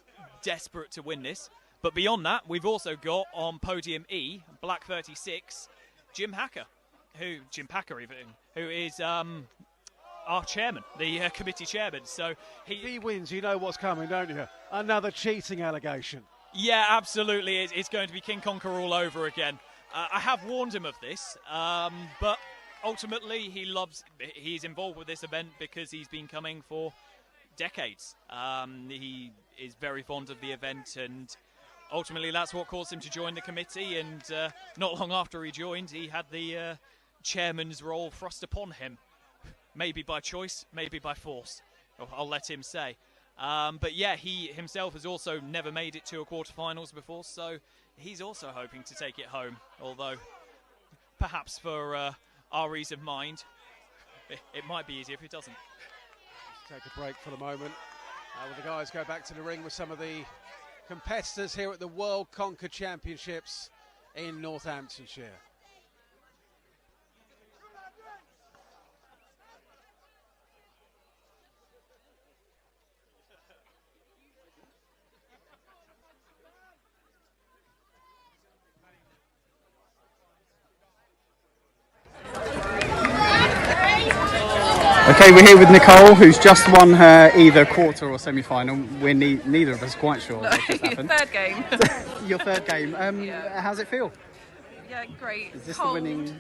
desperate to win this, But beyond that, we've also got on podium E, black 36, Jim Packer, who is our chairman, the committee chairman. So if he wins, you know what's coming, don't you? Another cheating allegation. Yeah, absolutely. It's going to be King Conker all over again. I have warned him of this, but ultimately he's involved with this event because he's been coming for decades. He is very fond of the event, and ultimately that's what caused him to join the committee. And not long after he joined, he had the chairman's role thrust upon him. Maybe by choice, maybe by force. I'll let him say. But yeah, he himself has also never made it to a quarterfinals before, so he's also hoping to take it home. Although, perhaps for our ease of mind, it might be easier if it doesn't. Let's take a break for the moment. Will the guys go back to the ring with some of the competitors here at the World Conker Championships in Northamptonshire. Okay, we're here with Nicole, who's just won her either quarter or semi-final. We're neither of us quite sure what just happened. Third game. Your third game. Yeah. How's it feel? Yeah, great. Is this cold. the winning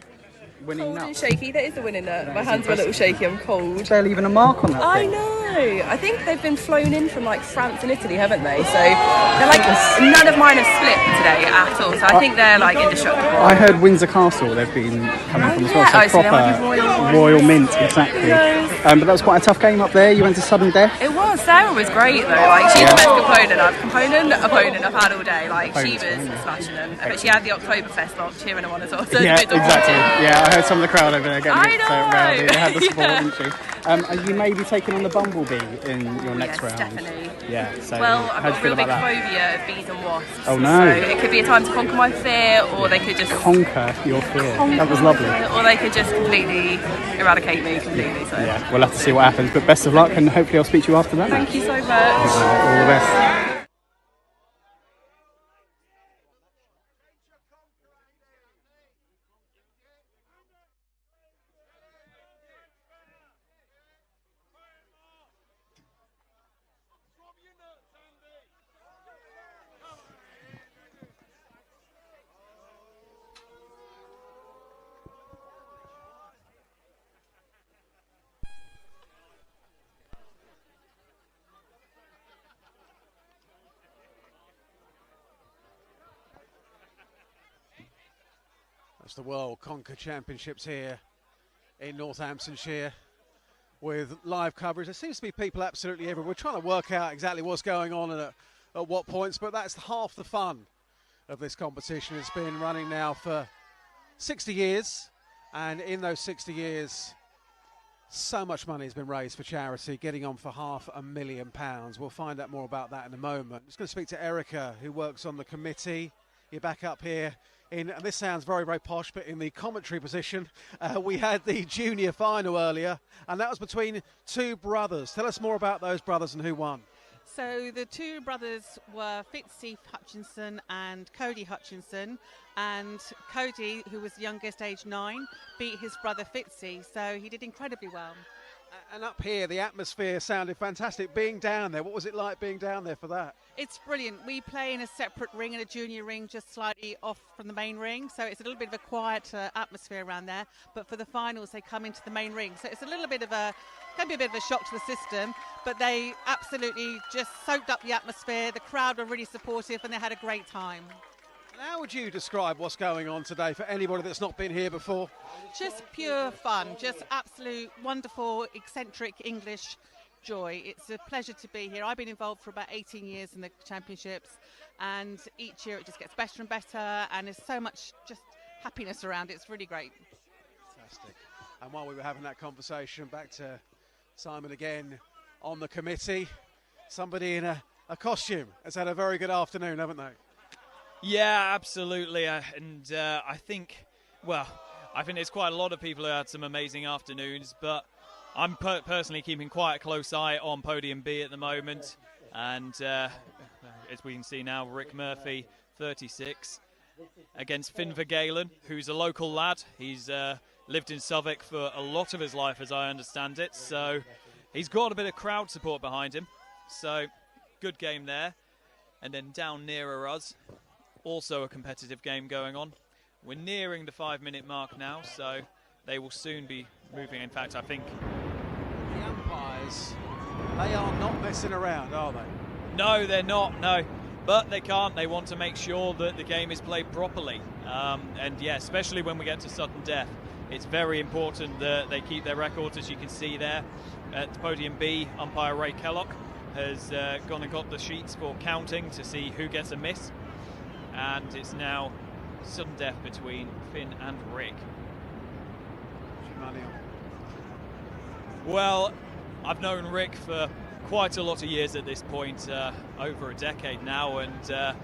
Cold nut? and shaky. That is the winning nut. That My is hands are a little shaky. I'm cold. Barely even a mark on that I thing. know. I think they've been flown in from like France and Italy, haven't they? So they're like none of mine have split today at all. So I think they're like indestructible. I heard Windsor Castle they've been coming from as well. yeah. So So they might be proper Royal Mint, exactly. Yes. But that was quite a tough game up there. You went to sudden death. It was. Sarah was great though. Like she's the best opponent I've had all day. Like she was smashing them. But she had the Oktoberfest lot cheering them on as well. So Yeah, it's a bit exactly. daunting. Yeah, I heard some of the crowd over there getting I a bit rowdy. They had the support, Yeah. didn't she? Are you maybe taking on the Bumblebee in your next round? Definitely. Yeah. So Well, how I've do you got a feel real big about that? phobia of bees and wasps. Oh, no. So it could be a time to conquer my fear, or they could just Conquer your fear. That was lovely. Or they could just completely eradicate me completely. So Yeah, we'll have to see what happens. But best of luck, and hopefully I'll speak to you after that. thank you so much. All the best. That's the World Conker Championships here in Northamptonshire with live coverage. There seems to be people absolutely everywhere. We're trying to work out exactly what's going on and at what points, but that's half the fun of this competition. It's been running now for 60 years, and in those 60 years, so much money has been raised for charity, getting on for £500,000. We'll find out more about that in a moment. Just going to speak to Erica, who works on the committee. You're back up here. And this sounds very, very posh, but in the commentary position, we had the junior final earlier, and that was between two brothers. Tell us more about those brothers and who won. So the two brothers were Fitzy Hutchinson and Cody Hutchinson, and Cody, who was youngest, age 9, beat his brother Fitzy, so he did incredibly well. And up here, the atmosphere sounded fantastic. Being down there, what was it like being down there for that? It's brilliant. We play in a separate ring, in a junior ring, just slightly off from the main ring, so it's a little bit of a quieter atmosphere around there. But for the finals, they come into the main ring, so it's a little bit of can be a bit of a shock to the system. But they absolutely just soaked up the atmosphere. The crowd were really supportive, and they had a great time. And how would you describe what's going on today for anybody that's not been here before? Just pure fun, just absolute wonderful, eccentric English joy. It's a pleasure to be here. I've been involved for about 18 years in the championships, and each year it just gets better and better, and there's so much just happiness around it. It's really great. Fantastic. And while we were having that conversation, back to Simon again on the committee. Somebody in a costume has had a very good afternoon, haven't they? Yeah, absolutely. I think there's quite a lot of people who had some amazing afternoons, but I'm personally keeping quite a close eye on podium B at the moment, and as we can see now, Rick Murphy, 36, against Finn Vergalen, who's a local lad. He's lived in Southwark for a lot of his life, as I understand it, so he's got a bit of crowd support behind him. So, good game there. And then down nearer us, also a competitive game going on. We're nearing the 5-minute mark now, so they will soon be moving. In fact, I think The umpires, they are not messing around, are they? no, they're not, no. But they can't. They want to make sure that the game is played properly. And yeah, especially when we get to sudden death, it's very important that they keep their records. As you can see there at podium B, umpire Ray Kellock has gone and got the sheets for counting to see who gets a miss. And it's now sudden death between Finn and Rick. Well, I've known Rick for quite a lot of years at this point, over a decade now, and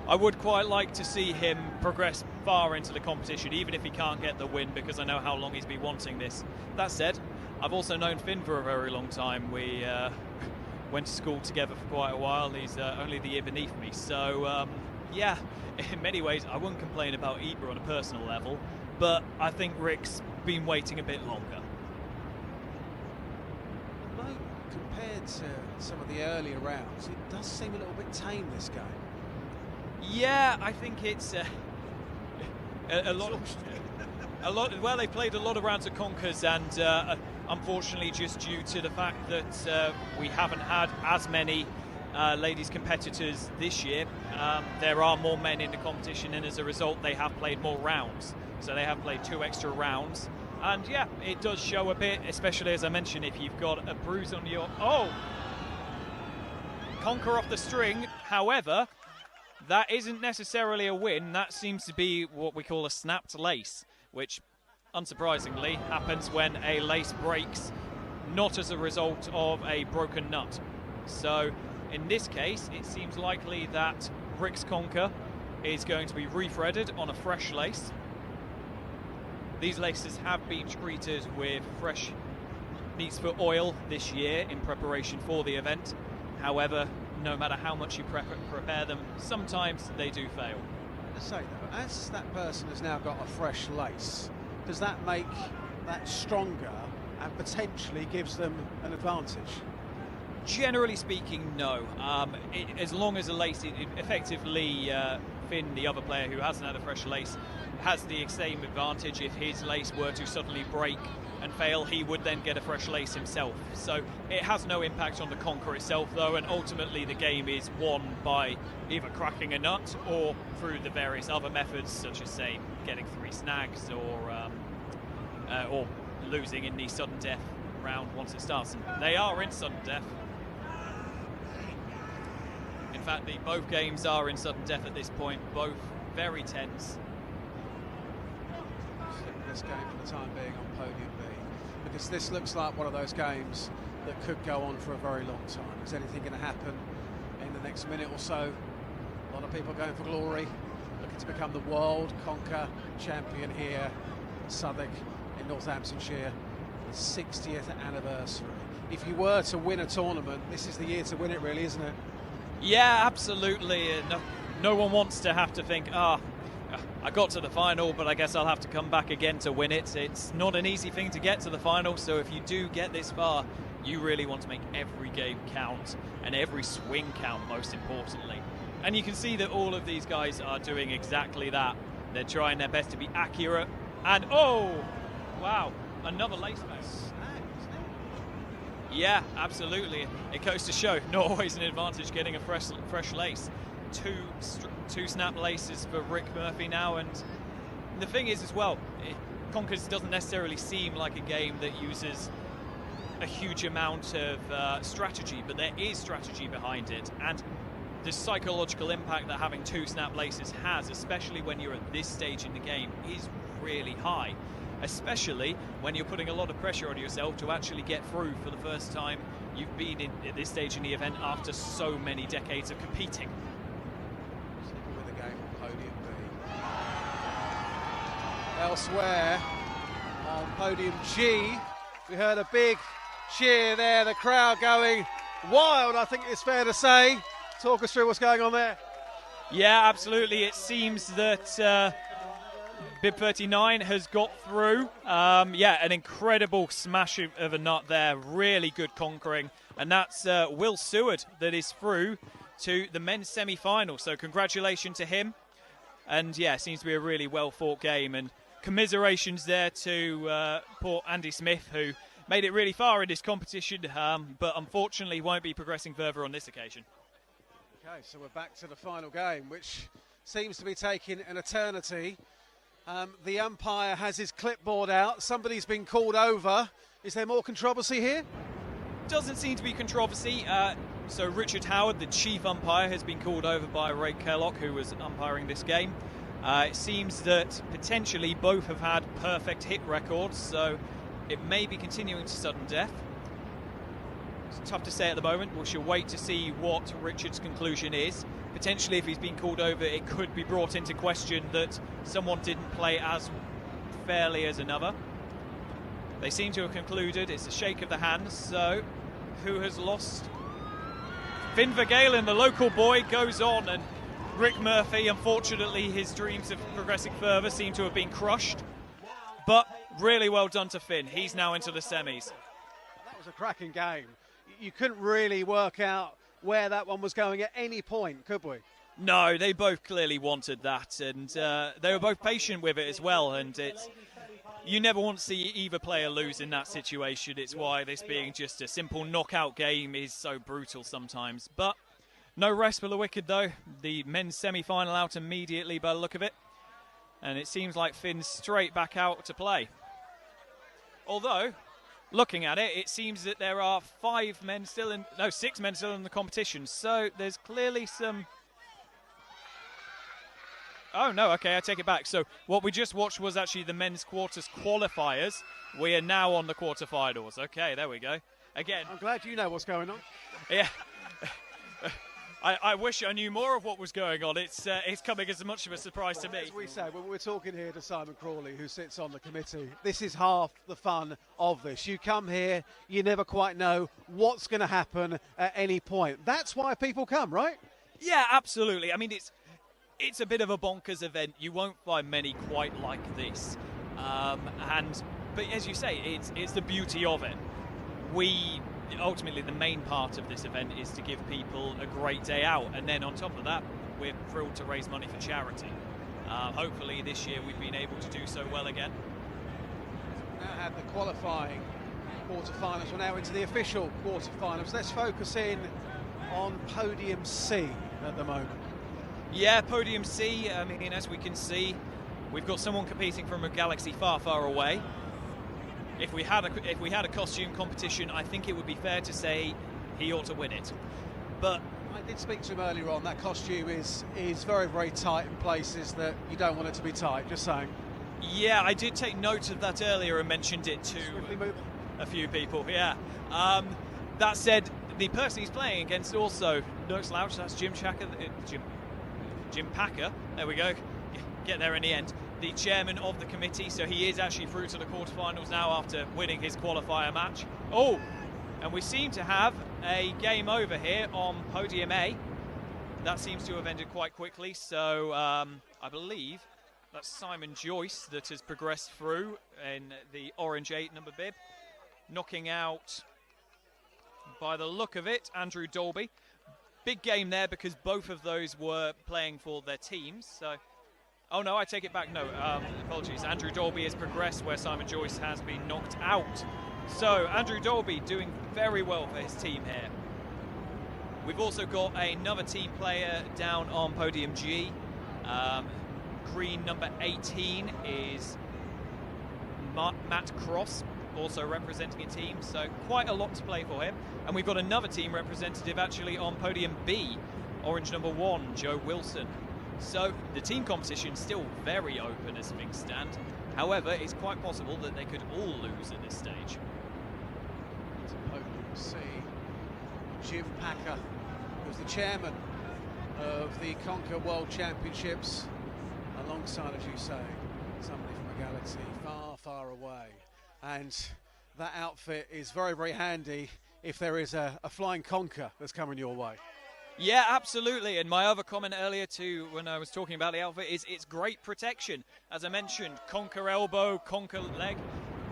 I would quite like to see him progress far into the competition, even if he can't get the win, because I know how long he's been wanting this. That said, I've also known Finn for a very long time. We went to school together for quite a while. He's only the year beneath me, so yeah, in many ways I wouldn't complain about either on a personal level, but I think Rick's been waiting a bit longer. Compared to some of the earlier rounds, it does seem a little bit tame, this game. Yeah, I think it's a lot. Well, they played a lot of rounds at Conkers, and unfortunately, just due to the fact that we haven't had as many ladies competitors this year, there are more men in the competition, and as a result, they have played more rounds. So they have played 2 extra rounds. And yeah, it does show a bit, especially as I mentioned, if you've got a bruise on your... Oh! Conker off the string. However, that isn't necessarily a win. That seems to be what we call a snapped lace, which, unsurprisingly, happens when a lace breaks, not as a result of a broken nut. So, in this case, it seems likely that Rick's Conker is going to be re-threaded on a fresh lace. These laces have been treated with fresh neats for oil this year in preparation for the event. However, no matter how much you prepare them, sometimes they do fail. Let's say though, as that person has now got a fresh lace, does that make that stronger and potentially gives them an advantage? Generally speaking, no. As long as a lace, effectively, Finn, the other player who hasn't had a fresh lace, has the same advantage. If his lace were to suddenly break and fail, he would then get a fresh lace himself. So it has no impact on the Conker itself, though, and ultimately the game is won by either cracking a nut or through the various other methods, such as, say, getting 3 snags or losing in the sudden death round once it starts. And they are in sudden death. In fact, both games are in sudden death at this point, both very tense. This game for the time being on podium B, because this looks like one of those games that could go on for a very long time. Is anything going to happen in the next minute or so? A lot of people going for glory, looking to become the world Conker champion here in Southwark in Northamptonshire, the 60th anniversary. If you were to win a tournament, this is the year to win it, really, isn't it? Yeah, absolutely. No one wants to have to think, I got to the final, but I guess I'll have to come back again to win it. It's not an easy thing to get to the final, so if you do get this far, you really want to make every game count and every swing count, most importantly. And you can see that all of these guys are doing exactly that. They're trying their best to be accurate. And oh, wow, another lace pass. Yeah, absolutely. It goes to show, not always an advantage getting a fresh lace. Two snap laces for Rick Murphy now, and the thing is as well, Conkers doesn't necessarily seem like a game that uses a huge amount of strategy, but there is strategy behind it, and the psychological impact that having 2 snap laces has, especially when you're at this stage in the game, is really high, especially when you're putting a lot of pressure on yourself to actually get through for the first time you've been at this stage in the event after so many decades of competing. With the game on podium B. Elsewhere on podium G, we heard a big cheer there, the crowd going wild, I think it's fair to say, Talk us through what's going on there. Yeah, absolutely. It seems that Bib 39 has got through. Yeah, an incredible smash of a nut there. Really good conquering. And that's Will Seward that is through to the men's semi-final. So congratulations to him. And yeah, seems to be a really well-fought game. And commiserations there to poor Andy Smith, who made it really far in this competition, but unfortunately won't be progressing further on this occasion. Okay, so we're back to the final game, which seems to be taking an eternity. The umpire has his clipboard out. Somebody's been called over. Is there more controversy here? Doesn't seem to be controversy. So Richard Howard, the chief umpire, has been called over by Ray Kellogg, who was umpiring this game. It seems that potentially both have had perfect hit records, so it may be continuing to sudden death. It's tough to say at the moment. We shall wait to see what Richard's conclusion is. Potentially, if he's been called over, it could be brought into question that someone didn't play as fairly as another. They seem to have concluded it's a shake of the hands, so who has lost? Finn Vergalen, the local boy, goes on, and Rick Murphy, unfortunately, his dreams of progressing further seem to have been crushed. But really well done to Finn. He's now into the semis. That was a cracking game. You couldn't really work out where that one was going at any point, could we? No, they both clearly wanted that, and they were both patient with it as well. And you never want to see either player lose in that situation. It's why this being just a simple knockout game is so brutal sometimes. But no rest for the wicked, though. The men's semi-final out immediately by the look of it. And it seems like Finn's straight back out to play. Although, looking at it, it seems that there are 6 men still in the competition. So there's clearly some... Oh, no, okay, I take it back. So what we just watched was actually the men's quarters qualifiers. We are now on the quarterfinals. Okay, there we go. Again. I'm glad you know what's going on. Yeah. I wish I knew more of what was going on. It's coming as much of a surprise to me. As we say, when we're talking here to Simon Crawley, who sits on the committee, this is half the fun of this. You come here, you never quite know what's going to happen at any point. That's why people come, right? Yeah, absolutely. I mean, it's a bit of a bonkers event. You won't find many quite like this. But as you say, it's the beauty of it. Ultimately, the main part of this event is to give people a great day out, and then on top of that, we're thrilled to raise money for charity. Hopefully this year we've been able to do so well again. Now had the qualifying quarterfinals, we're now into the official quarterfinals. Let's focus in on Podium C at the moment. Yeah, Podium C, I mean, as we can see, we've got someone competing from a galaxy far, far away. If we had a costume competition, I think it would be fair to say he ought to win it. But I did speak to him earlier on. That costume is very, very tight in places that you don't want it to be tight. Just saying. Yeah, I did take note of that earlier and mentioned it to a few people. Yeah. That said, the person he's playing against also no slouch. That's Jim Packer. There we go. Get there in the end. The chairman of the committee, so he is actually through to the quarterfinals now after winning his qualifier match. Oh, and we seem to have a game over here on Podium A. That seems to have ended quite quickly, so I believe that's Simon Joyce that has progressed through in the orange 8 number bib, knocking out, by the look of it, Andrew Dolby. Big game there because both of those were playing for their teams, so... Oh no, I take it back. No, apologies. Andrew Dolby has progressed where Simon Joyce has been knocked out. So Andrew Dolby doing very well for his team here. We've also got another team player down on Podium G. Green number 18 is Matt Cross, also representing a team. So quite a lot to play for him. And we've got another team representative actually on Podium B, orange number 1, Joe Wilson. So the team competition is still very open as things stand. However, it's quite possible that they could all lose at this stage. Podium C, Jim Packer, who's the chairman of the Conker World Championships, alongside, as you say, somebody from a galaxy far, far away. And that outfit is very, very handy if there is a flying Conker that's coming your way. Yeah, absolutely. And my other comment earlier too, when I was talking about the outfit, is it's great protection. As I mentioned, Conker elbow, Conker leg.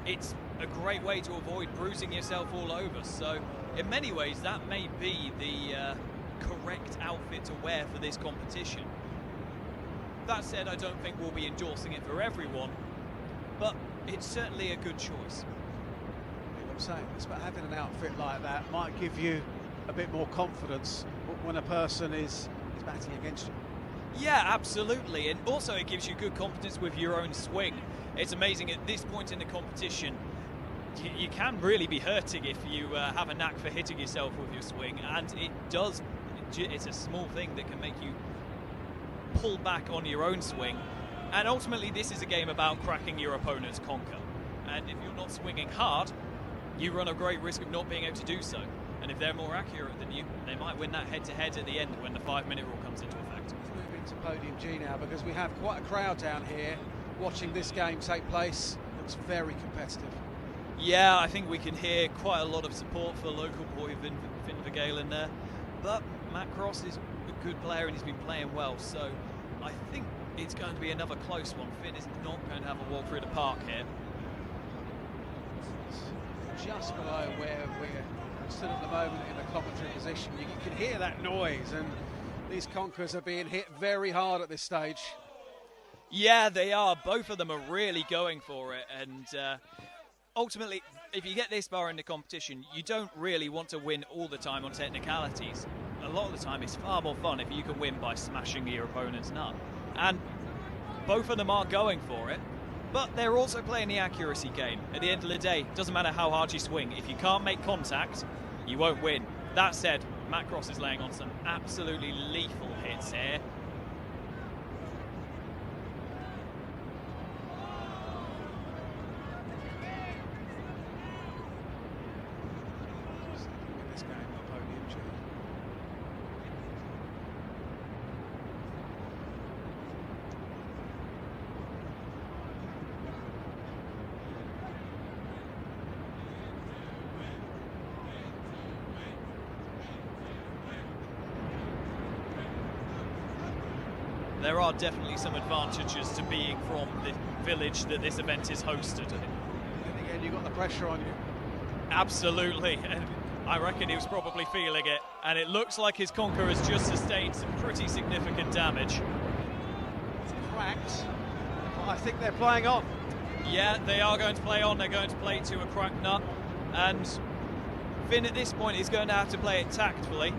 It's a great way to avoid bruising yourself all over. So in many ways, that may be the correct outfit to wear for this competition. That said, I don't think we'll be endorsing it for everyone, but it's certainly a good choice. I'm saying it's about having an outfit like that might give you a bit more confidence when a person is battling against you. Yeah, absolutely. And also it gives you good confidence with your own swing. It's amazing at this point in the competition, you can really be hurting if you have a knack for hitting yourself with your swing, and it does. It's a small thing that can make you pull back on your own swing. And ultimately this is a game about cracking your opponent's conker. And if you're not swinging hard, you run a great risk of not being able to do so. And if they're more accurate than you, they might win that head-to-head at the end when the 5-minute rule comes into effect. Let's move into Podium G now, because we have quite a crowd down here watching this game take place. Looks very competitive. Yeah, I think we can hear quite a lot of support for local boy Finn Vergalen there. But Matt Cross is a good player and he's been playing well, so I think it's going to be another close one. Finn is not going to have a walk through the park here. Just below where we're stood at the moment in the commentary position, you can hear that noise, and these conkers are being hit very hard at this stage. Yeah, they are. Both of them are really going for it, and ultimately, if you get this far in the competition, you don't really want to win all the time on technicalities. A lot of the time, it's far more fun if you can win by smashing your opponent's nut. And both of them are going for it, but they're also playing the accuracy game. At the end of the day, it doesn't matter how hard you swing. If you can't make contact, you won't win. That said, Matt Cross is laying on some absolutely lethal hits here. There are definitely some advantages to being from the village that this event is hosted in. And again, you've got the pressure on you. Absolutely, and I reckon he was probably feeling it. And it looks like his conker has just sustained some pretty significant damage. It's cracked, but I think they're playing on. Yeah, they are going to play on. They're going to play to a cracked nut. And Finn at this point is going to have to play it tactfully.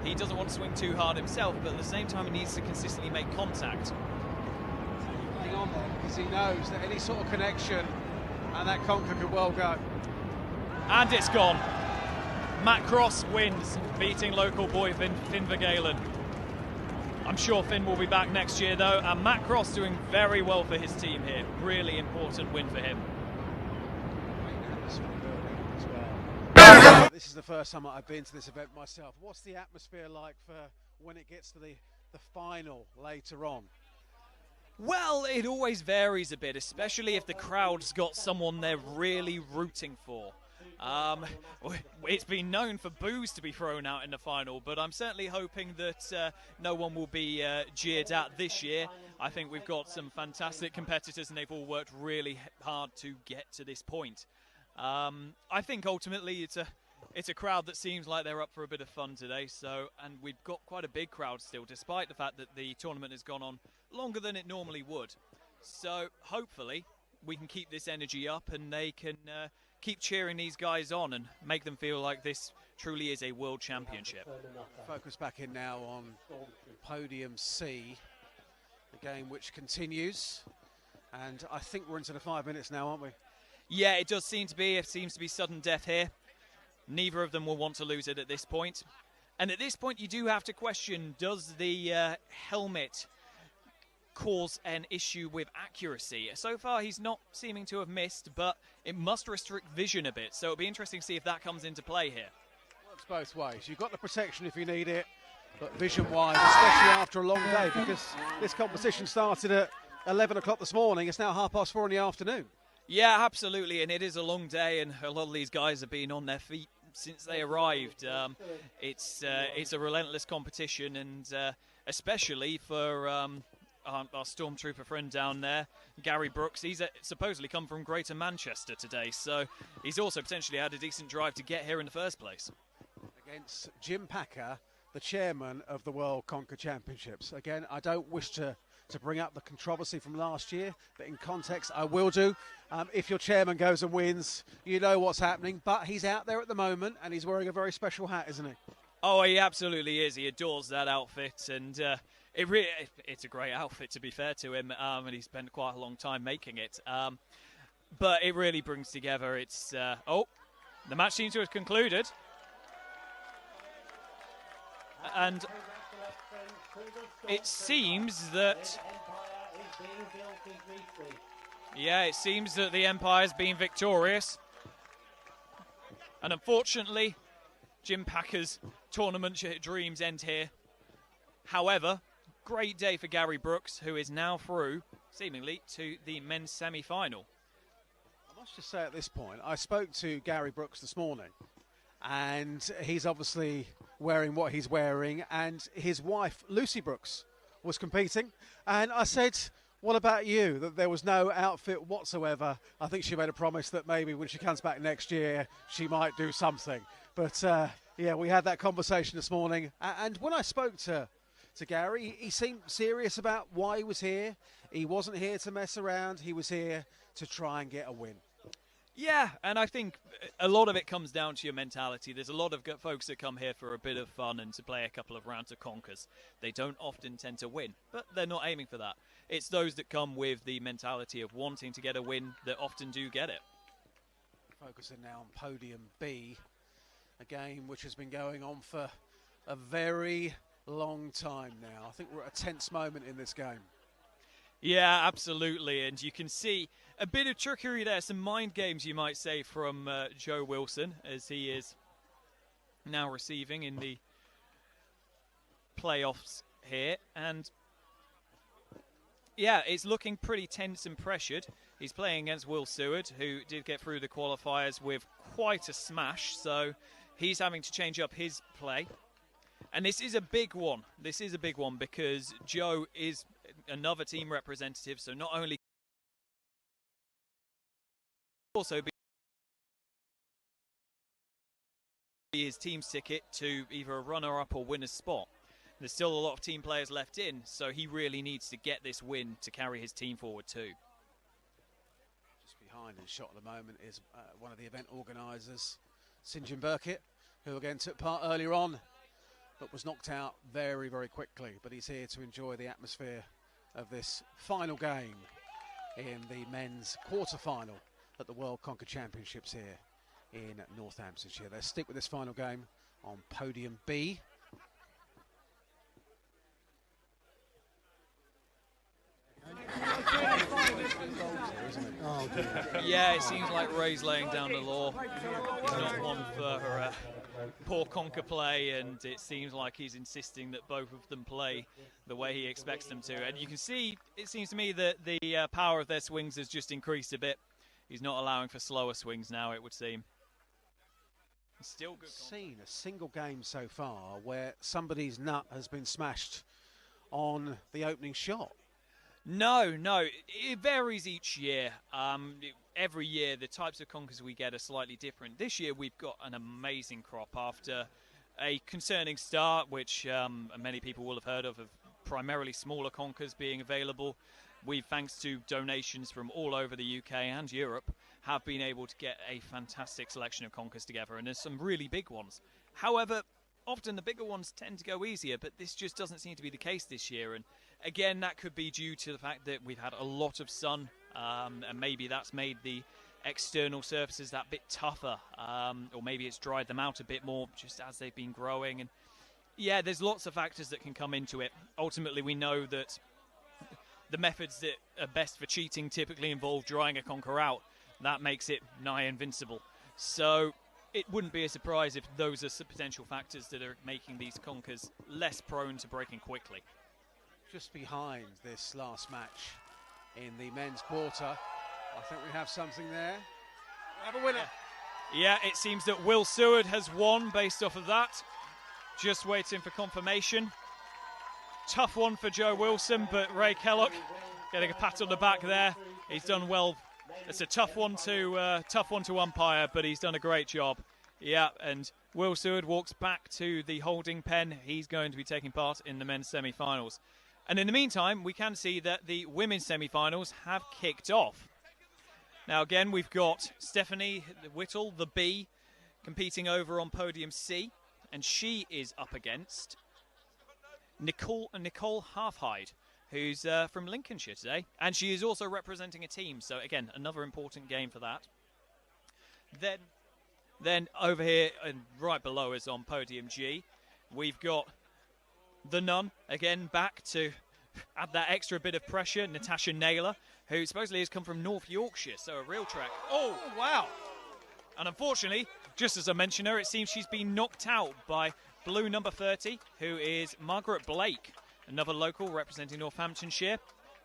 He doesn't want to swing too hard himself, but at the same time he needs to consistently make contact. Playing on there because he knows that any sort of connection and that conker could well go. And it's gone. Matt Cross wins, beating local boy Finn Vergalen. I'm sure Finn will be back next year though, and Matt Cross doing very well for his team here. Really important win for him. This is the first time I've been to this event myself. What's the atmosphere like for when it gets to the final later on? Well, it always varies a bit, especially if the crowd's got someone they're really rooting for. It's been known for boos to be thrown out in the final, but I'm certainly hoping that no one will be jeered at this year. I think we've got some fantastic competitors and they've all worked really hard to get to this point. I think ultimately it's a crowd that seems like they're up for a bit of fun today. And we've got quite a big crowd still, despite the fact that the tournament has gone on longer than it normally would. So hopefully we can keep this energy up and they can keep cheering these guys on and make them feel like this truly is a world championship. Focus back in now on Podium C, the game which continues. And I think we're into the 5 minutes now, aren't we? Yeah, it does seem to be. It seems to be sudden death here. Neither of them will want to lose it at this point. And at this point, you do have to question, does the helmet cause an issue with accuracy? So far, he's not seeming to have missed, but it must restrict vision a bit. So it'll be interesting to see if that comes into play here. Works both ways. You've got the protection if you need it, but vision-wise, especially after a long day, because this competition started at 11 o'clock this morning. It's now 4:30 in the afternoon. Yeah, absolutely, and it is a long day, and a lot of these guys have been on their feet since they arrived. It's a relentless competition, and especially for our stormtrooper friend down there, Gary Brooks. He's supposedly come from Greater Manchester today, so he's also potentially had a decent drive to get here in the first place. Against Jim Packer, the chairman of the World Conker Championships. Again, I don't wish to bring up the controversy from last year, but in context I will do. If your chairman goes and wins, you know what's happening, but he's out there at the moment and he's wearing a very special hat, isn't he? Oh, he absolutely is. He adores that outfit, and it's a great outfit, to be fair to him, and he spent quite a long time making it. But it really brings together. It's the match seems to have concluded. And it seems that the Empire's been victorious. And unfortunately, Jim Packer's tournament dreams end here. However, great day for Gary Brooks, who is now through, seemingly, to the men's semi-final. I must just say at this point, I spoke to Gary Brooks this morning, and he's obviously wearing what he's wearing, and his wife Lucy Brooks was competing, and I said, what about you? That there was no outfit whatsoever. I think she made a promise that maybe when she comes back next year she might do something, but yeah, we had that conversation this morning, and when I spoke to Gary, he seemed serious about why he was here. He wasn't here to mess around, he was here to try and get a win. Yeah, and I think a lot of it comes down to your mentality. There's a lot of folks that come here for a bit of fun and to play a couple of rounds of Conkers. They don't often tend to win, but they're not aiming for that. It's those that come with the mentality of wanting to get a win that often do get it. Focusing now on Podium B, a game which has been going on for a very long time now. I think we're at a tense moment in this game. Yeah, absolutely, and you can see a bit of trickery there, some mind games you might say from Joe Wilson, as he is now receiving in the playoffs here, and yeah, it's looking pretty tense and pressured. He's playing against Will Seward, who did get through the qualifiers with quite a smash, so he's having to change up his play. And this is a big one. This is a big one because Joe is another team representative, so not only also be his team's ticket to either a runner-up or winner's spot. There's still a lot of team players left in, so he really needs to get this win to carry his team forward too. Just behind and shot at the moment is one of the event organisers, St John Burkitt, who again took part earlier on, but was knocked out very, very quickly. But he's here to enjoy the atmosphere of this final game in the men's quarter-final at the World Conker Championships here in Northamptonshire. They'll stick with this final game on Podium B. Yeah, it seems like Ray's laying down the law. He's not one for poor Conker play, and it seems like he's insisting that both of them play the way he expects them to. And you can see, it seems to me that the power of their swings has just increased a bit. He's not allowing for slower swings now, it would seem. Still good. Seen a single game so far where somebody's nut has been smashed on the opening shot. No, it varies each year. Every year the types of Conkers we get are slightly different. This year we've got an amazing crop after a concerning start, which many people will have heard of primarily smaller Conkers being available. We've, thanks to donations from all over the UK and Europe, have been able to get a fantastic selection of Conkers together, and there's some really big ones. However, often the bigger ones tend to go easier, but this just doesn't seem to be the case this year. And again, that could be due to the fact that we've had a lot of sun, and maybe that's made the external surfaces that bit tougher, or maybe it's dried them out a bit more just as they've been growing. And yeah, there's lots of factors that can come into it. Ultimately, we know that the methods that are best for cheating typically involve drying a Conker out. That makes it nigh invincible. So it wouldn't be a surprise if those are some potential factors that are making these Conkers less prone to breaking quickly. Just behind this last match in the men's quarter, I think we have something there. We have a winner. Yeah, it seems that Will Seward has won based off of that. Just waiting for confirmation. Tough one for Joe Wilson, but Ray Kellogg getting a pat on the back there. He's done well. It's a tough one to umpire, but he's done a great job. Yeah, and Will Seward walks back to the holding pen. He's going to be taking part in the men's semi-finals. And in the meantime, we can see that the women's semi-finals have kicked off. Now again, we've got Stephanie Whittle, the B, competing over on podium C, and she is up against Nicole Halfhide, who's from Lincolnshire today, and she is also representing a team. So again, another important game for that. Then over here and right below us on podium G, we've got the nun again back to add that extra bit of pressure. Natasha Naylor, who supposedly has come from North Yorkshire, so a real trek. Oh wow! And unfortunately, just as I mentioned her, it seems she's been knocked out by blue number 30, who is Margaret Blake, another local representing Northamptonshire.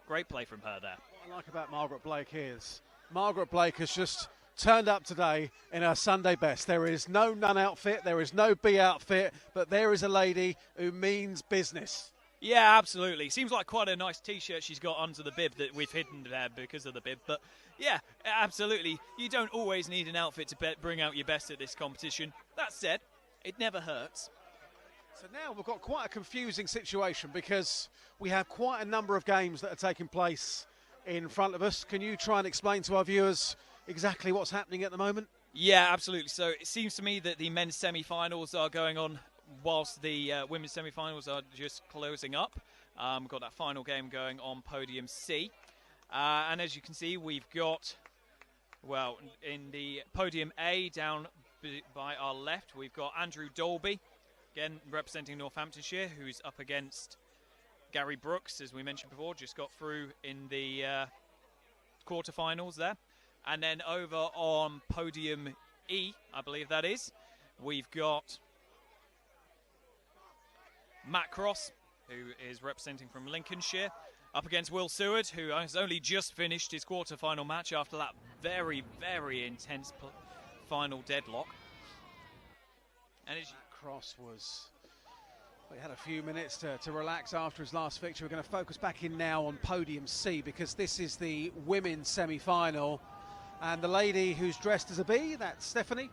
Great play from her there. What I like about Margaret Blake is Margaret Blake has just turned up today in her Sunday best. There is no nun outfit, there is no B outfit, but there is a lady who means business. Yeah, absolutely. Seems like quite a nice T-shirt she's got under the bib that we've hidden there because of the bib. But yeah, absolutely. You don't always need an outfit to bring out your best at this competition. That said, it never hurts. So now we've got quite a confusing situation because we have quite a number of games that are taking place in front of us. Can you try and explain to our viewers exactly what's happening at the moment? Yeah, absolutely. So it seems to me that the men's semi-finals are going on whilst the women's semi-finals are just closing up. We've got that final game going on podium C. And as you can see, we've got, well, in the podium A down by our left, we've got Andrew Dolby, again representing Northamptonshire, who's up against Gary Brooks, as we mentioned before, just got through in the quarterfinals there. And then over on podium E, I believe that is, we've got Matt Cross, who is representing from Lincolnshire, up against Will Seward, who has only just finished his quarter-final match after that very, very intense final deadlock. And as Cross was... He had a few minutes to relax after his last victory. We're going to focus back in now on podium C because this is the women's semi-final. And the lady who's dressed as a bee, that's Stephanie.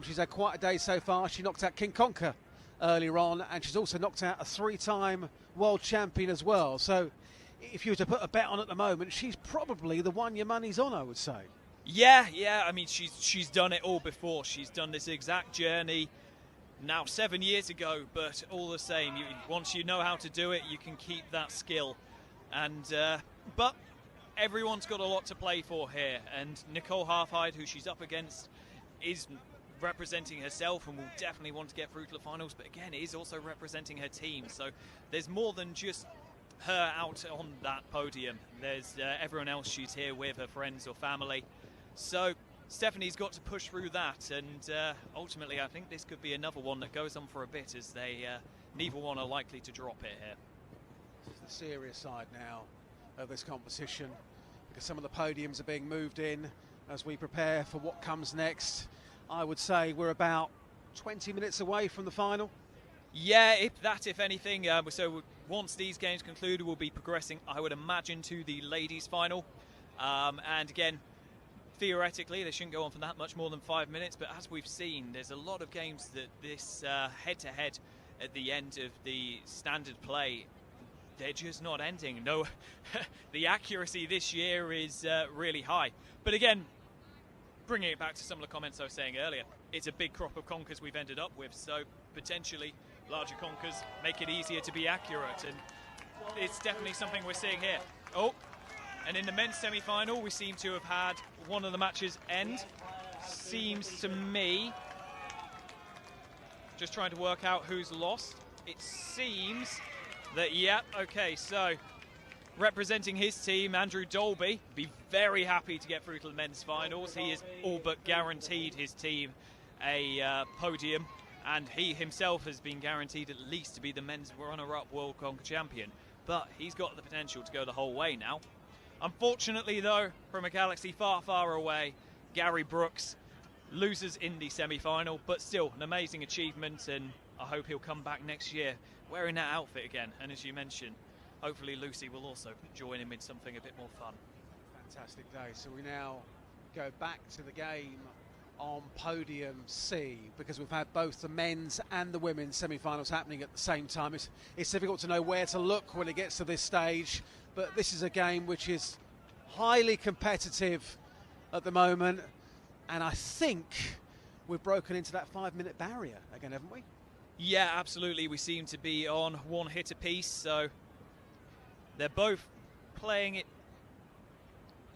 She's had quite a day so far. She knocked out King Conker earlier on, and she's also knocked out a 3-time world champion as well. So if you were to put a bet on at the moment, she's probably the one your money's on, I would say. Yeah. I mean, she's done it all before. She's done this exact journey now 7 years ago, but all the same, once you know how to do it, you can keep that skill. And but everyone's got a lot to play for here, and Nicole Halfhide, who she's up against, is representing herself and will definitely want to get through to the finals, but again, is also representing her team. So there's more than just her out on that podium. There's everyone else she's here with, her friends or family. So Stephanie's got to push through that, and ultimately I think this could be another one that goes on for a bit, as they neither one are likely to drop it here. This is the serious side now of this competition, because some of the podiums are being moved in as we prepare for what comes next. I would say we're about 20 minutes away from the final. Yeah, if anything. So once these games conclude, we'll be progressing, I would imagine, to the ladies' final. And again, theoretically, they shouldn't go on for that much more than 5 minutes. But as we've seen, there's a lot of games that this head-to-head at the end of the standard play, they're just not ending. No, the accuracy this year is really high. But again, bringing it back to some of the comments I was saying earlier, it's a big crop of conkers we've ended up with, so potentially larger conkers make it easier to be accurate, and it's definitely something we're seeing here. Oh, and in the men's semi-final, we seem to have had one of the matches end. Seems to me, just trying to work out who's lost, it seems that, yeah, okay, so representing his team, Andrew Dolby, be very happy to get through to the men's finals. He is all but guaranteed his team a podium, and he himself has been guaranteed at least to be the men's runner-up World Conker Champion. But he's got the potential to go the whole way now. Unfortunately, though, from a galaxy far, far away, Gary Brooks losers in the semi-final, but still an amazing achievement, and I hope he'll come back next year wearing that outfit again. And as you mentioned, hopefully Lucy will also join him in something a bit more fun. Fantastic day. So we now go back to the game on podium C, because we've had both the men's and the women's semi-finals happening at the same time. It's difficult to know where to look when it gets to this stage, but this is a game which is highly competitive at the moment, and I think we've broken into that 5-minute barrier again, haven't we? Yeah, absolutely. We seem to be on one hit apiece, so they're both playing it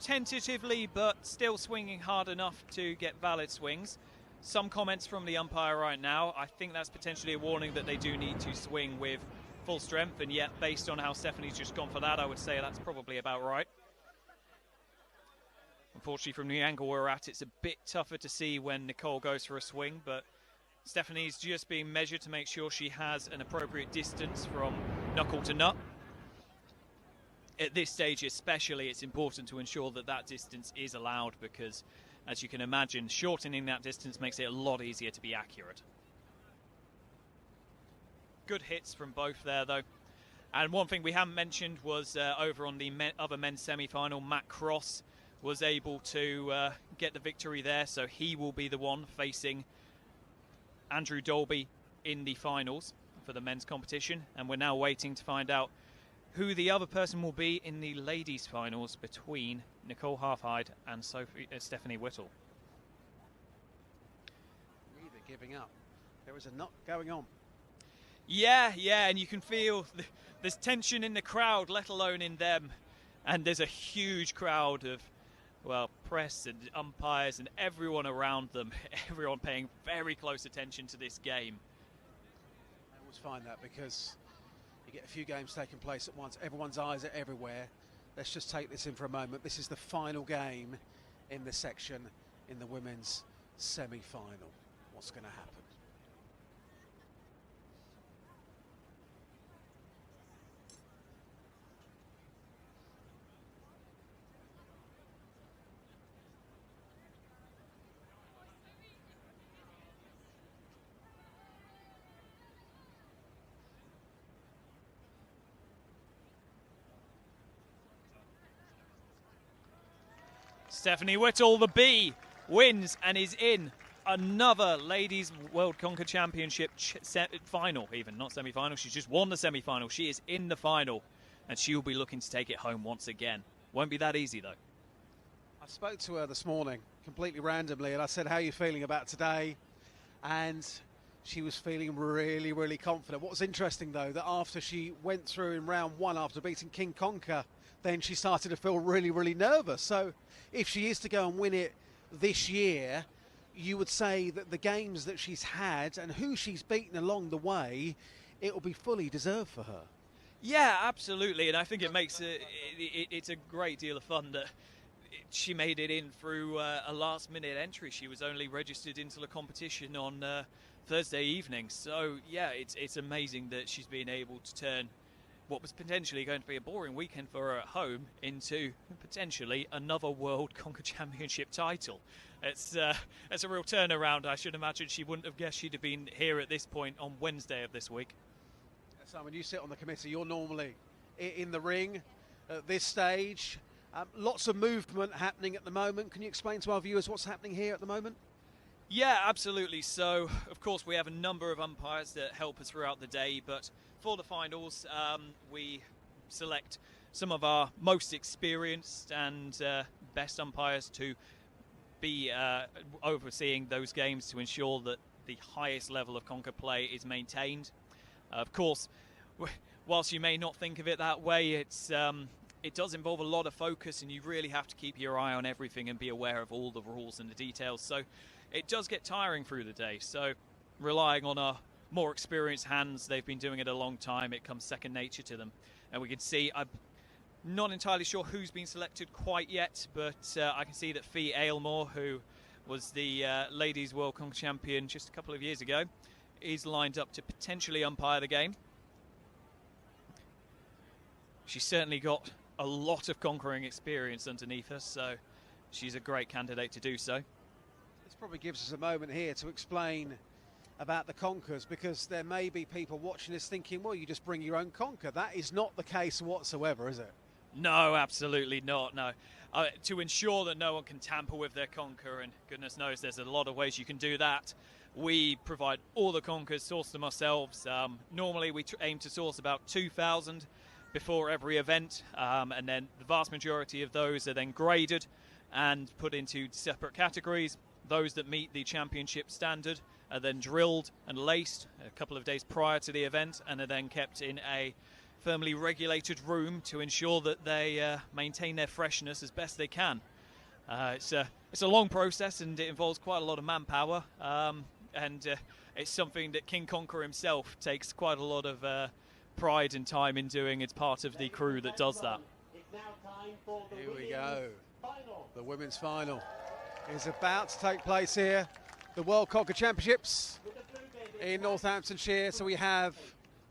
tentatively, but still swinging hard enough to get valid swings. Some comments from the umpire right now. I think that's potentially a warning that they do need to swing with full strength, and yet based on how Stephanie's just gone for that, I would say that's probably about right. Unfortunately, from the angle we're at, it's a bit tougher to see when Nicole goes for a swing, but Stephanie's just being measured to make sure she has an appropriate distance from knuckle to nut. At this stage especially, it's important to ensure that that distance is allowed, because as you can imagine, shortening that distance makes it a lot easier to be accurate. Good hits from both there though. And one thing we haven't mentioned was over on the other men's semi-final, Matt Cross was able to get the victory there, so he will be the one facing Andrew Dolby in the finals for the men's competition, and we're now waiting to find out who the other person will be in the ladies' finals between Nicole Halfhide and Stephanie Whittle. Neither giving up. There is a knock going on. Yeah, and you can feel there's tension in the crowd, let alone in them. And there's a huge crowd of, well, press and umpires and everyone around them, everyone paying very close attention to this game. I always find that, because you get a few games taking place at once, everyone's eyes are everywhere. Let's just take this in for a moment. This is the final game in this section in the women's semi-final. What's going to happen? Stephanie Whittle, the B, wins and is in another Ladies World Conker Championship final, even, not semi-final. She's just won the semi-final. She is in the final, and she will be looking to take it home once again. Won't be that easy, though. I spoke to her this morning, completely randomly, and I said, how are you feeling about today? And she was feeling really, really confident. What was interesting, though, that after she went through in round one, after beating King Conker, then she started to feel really, really nervous. So if she is to go and win it this year, you would say that the games that she's had and who she's beaten along the way, it will be fully deserved for her. Yeah, absolutely. And I think it makes it's a great deal of fun that she made it in through a last-minute entry. She was only registered into the competition on Thursday evening. So, yeah, it's amazing that she's been able to turn what was potentially going to be a boring weekend for her at home into potentially another World Conker Championship title. It's a real turnaround. I should imagine she wouldn't have guessed she'd have been here at this point on Wednesday of this week. Simon, you sit on the committee. You're normally in the ring at this stage. Lots of movement happening at the moment. Can you explain to our viewers what's happening here at the moment? Yeah, absolutely. So, of course, we have a number of umpires that help us throughout the day, but for the finals, we select some of our most experienced and best umpires to be overseeing those games to ensure that the highest level of conker play is maintained. Of course, whilst you may not think of it that way, it does involve a lot of focus, and you really have to keep your eye on everything and be aware of all the rules and the details. So it does get tiring through the day. So relying on our more experienced hands, they've been doing it a long time, it comes second nature to them. And we can see, I'm not entirely sure who's been selected quite yet, but I can see that Fee Aylmore, who was the Ladies World Conker Champion just a couple of years ago, is lined up to potentially umpire the game. She's certainly got a lot of conquering experience underneath her, so she's a great candidate to do so. This probably gives us a moment here to explain about the Conkers, because there may be people watching this thinking, well, you just bring your own Conker. That is not the case whatsoever, is it? No, absolutely not, no. To ensure that no one can tamper with their Conker, and goodness knows there's a lot of ways you can do that, we provide all the Conkers, source them ourselves. Normally we aim to source about 2,000 before every event, and then the vast majority of those are then graded and put into separate categories. Those that meet the championship standard are then drilled and laced a couple of days prior to the event, and are then kept in a firmly regulated room to ensure that they maintain their freshness as best they can. It's a long process, and it involves quite a lot of manpower, and it's something that King Conker himself takes quite a lot of pride and time in doing. It's part of the crew that does that. Here we go. The women's final is about to take place here. The World Conker Championships in Northamptonshire. So we have,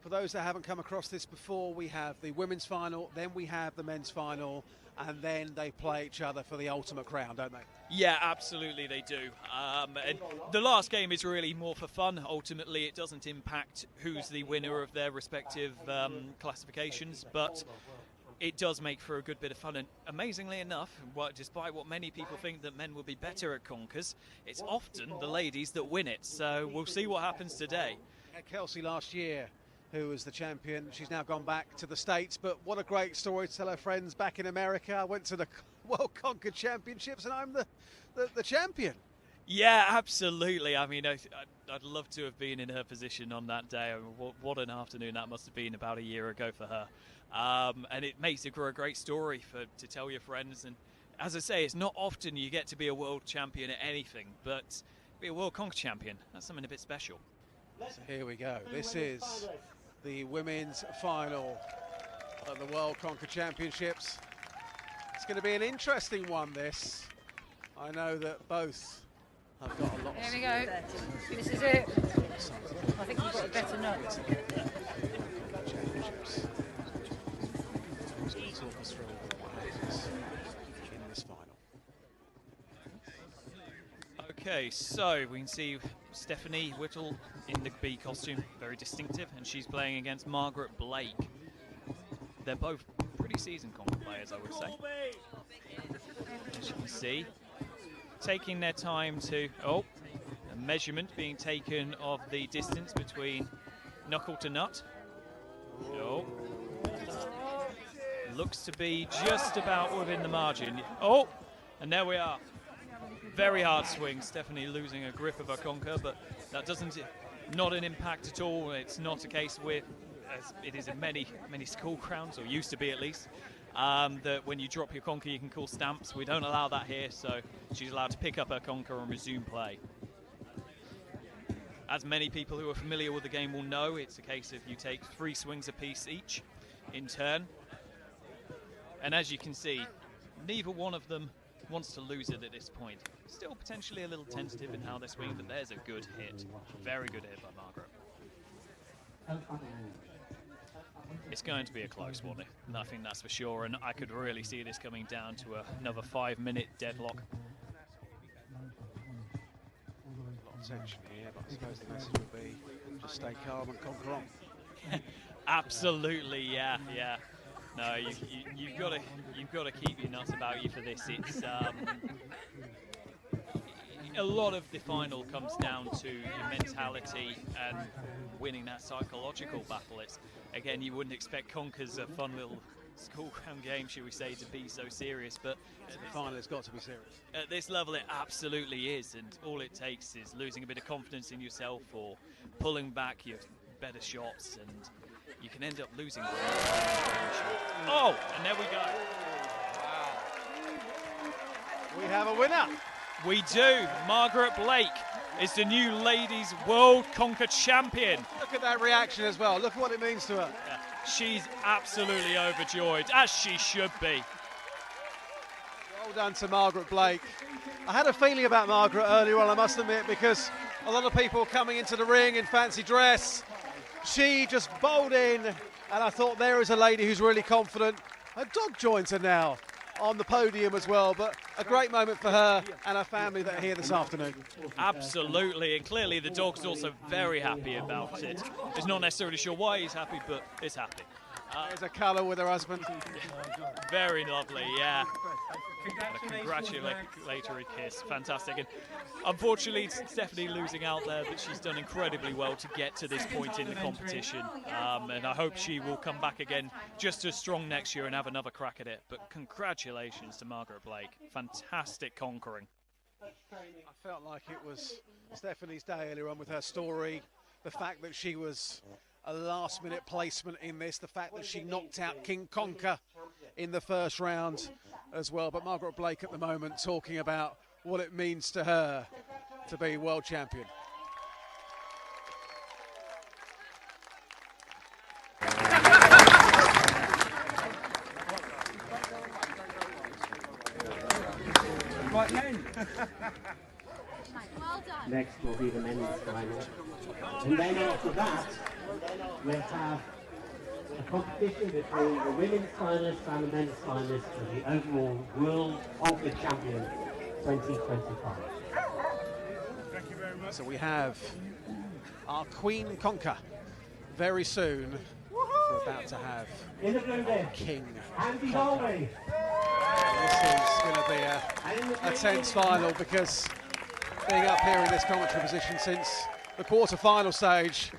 for those that haven't come across this before, we have the women's final, then we have the men's final, and then they play each other for the ultimate crown, don't they? Yeah, absolutely they do. And the last game is really more for fun. Ultimately, it doesn't impact who's the winner of their respective classifications, but it does make for a good bit of fun. And amazingly enough, despite what many people think that men will be better at Conkers, it's often the ladies that win it. So we'll see what happens today. Kelsey last year, who was the champion, she's now gone back to the States, but what a great story to tell her friends back in America. I went to the World Conker Championships and I'm the champion. Yeah, absolutely. I mean, I'd love to have been in her position on that day. I mean, what an afternoon that must have been about a year ago for her. And it makes it for a great story to tell your friends. And as I say, it's not often you get to be a world champion at anything, but be a World Conker champion, that's something a bit special. So here we go. This is the women's final at the World Conker Championships. It's going to be an interesting one, this. I know that both have got a lot. There we go. This is it. I think we've got a better nut. Championships. Who's going to talk us through what happens in this final? Okay, so we can see Stephanie Whittle in the bee costume, very distinctive, and she's playing against Margaret Blake. They're both pretty seasoned Conker players, I would say. As you can see, taking their time to, a measurement being taken of the distance between knuckle to nut. Oh, looks to be just about within the margin. Oh, and there we are. Very hard swing. Stephanie losing a grip of her Conker, but that not an impact at all. It's not a case with, as it is in many school grounds, or used to be at least, that when you drop your Conker you can call stamps. We don't allow that here, so she's allowed to pick up her Conker and resume play. As many people who are familiar with the game will know, it's a case of you take 3 swings apiece each in turn. And as you can see, neither one of them wants to lose it at this point. Still potentially a little tentative in how they swing, but there's a good hit. Very good hit by Margaret. It's going to be a close one, I think that's for sure, and I could really see this coming down to another 5-minute deadlock. A lot of tension here, but I suppose the message would be just stay calm and conquer on. Absolutely, yeah. No, you've got to keep your nuts about you for this. It's a lot of the final comes down to your mentality and winning that psychological battle. It's, again, you wouldn't expect Conker's a fun little school ground game, should we say, to be so serious, but the final has got to be serious. At this level, it absolutely is, and all it takes is losing a bit of confidence in yourself or pulling back your better shots, and you can end up losing. Oh, and there we go. Wow. We have a winner. We do. Margaret Blake is the new ladies World Conker champion. Look at that reaction as well. Look at what it means to her. Yeah. She's absolutely overjoyed, as she should be. Well done to Margaret Blake. I had a feeling about Margaret earlier on, I must admit, because a lot of people coming into the ring in fancy dress. She just bowled in, and I thought there is a lady who's really confident. Her dog joins her now on the podium as well. But a great moment for her and her family that are here this afternoon. Absolutely, and clearly the dog's also very happy about it. He's not necessarily sure why he's happy, but he's happy. There's a colour with her husband. Very lovely, yeah. And a congratulatory kiss, fantastic. And unfortunately, Stephanie losing out there, but she's done incredibly well to get to this point in the competition. And I hope she will come back again just as strong next year and have another crack at it. But congratulations to Margaret Blake. Fantastic conquering. I felt like it was Stephanie's day earlier on with her story. The fact that she was a last-minute placement in this, the fact that she knocked out King Conker in the first round as well. But Margaret Blake at the moment talking about what it means to her to be world champion. Right, men. Next will be the men's final. And then after that, we'll have a competition between the women's finalists and the men's finalists for the overall World Conker Champion 2025. Thank you very much. So we have our Queen Conker very soon. We're about to have King Conker. This is going to be a tense final because being up here in this commentary position since the quarter-final stage,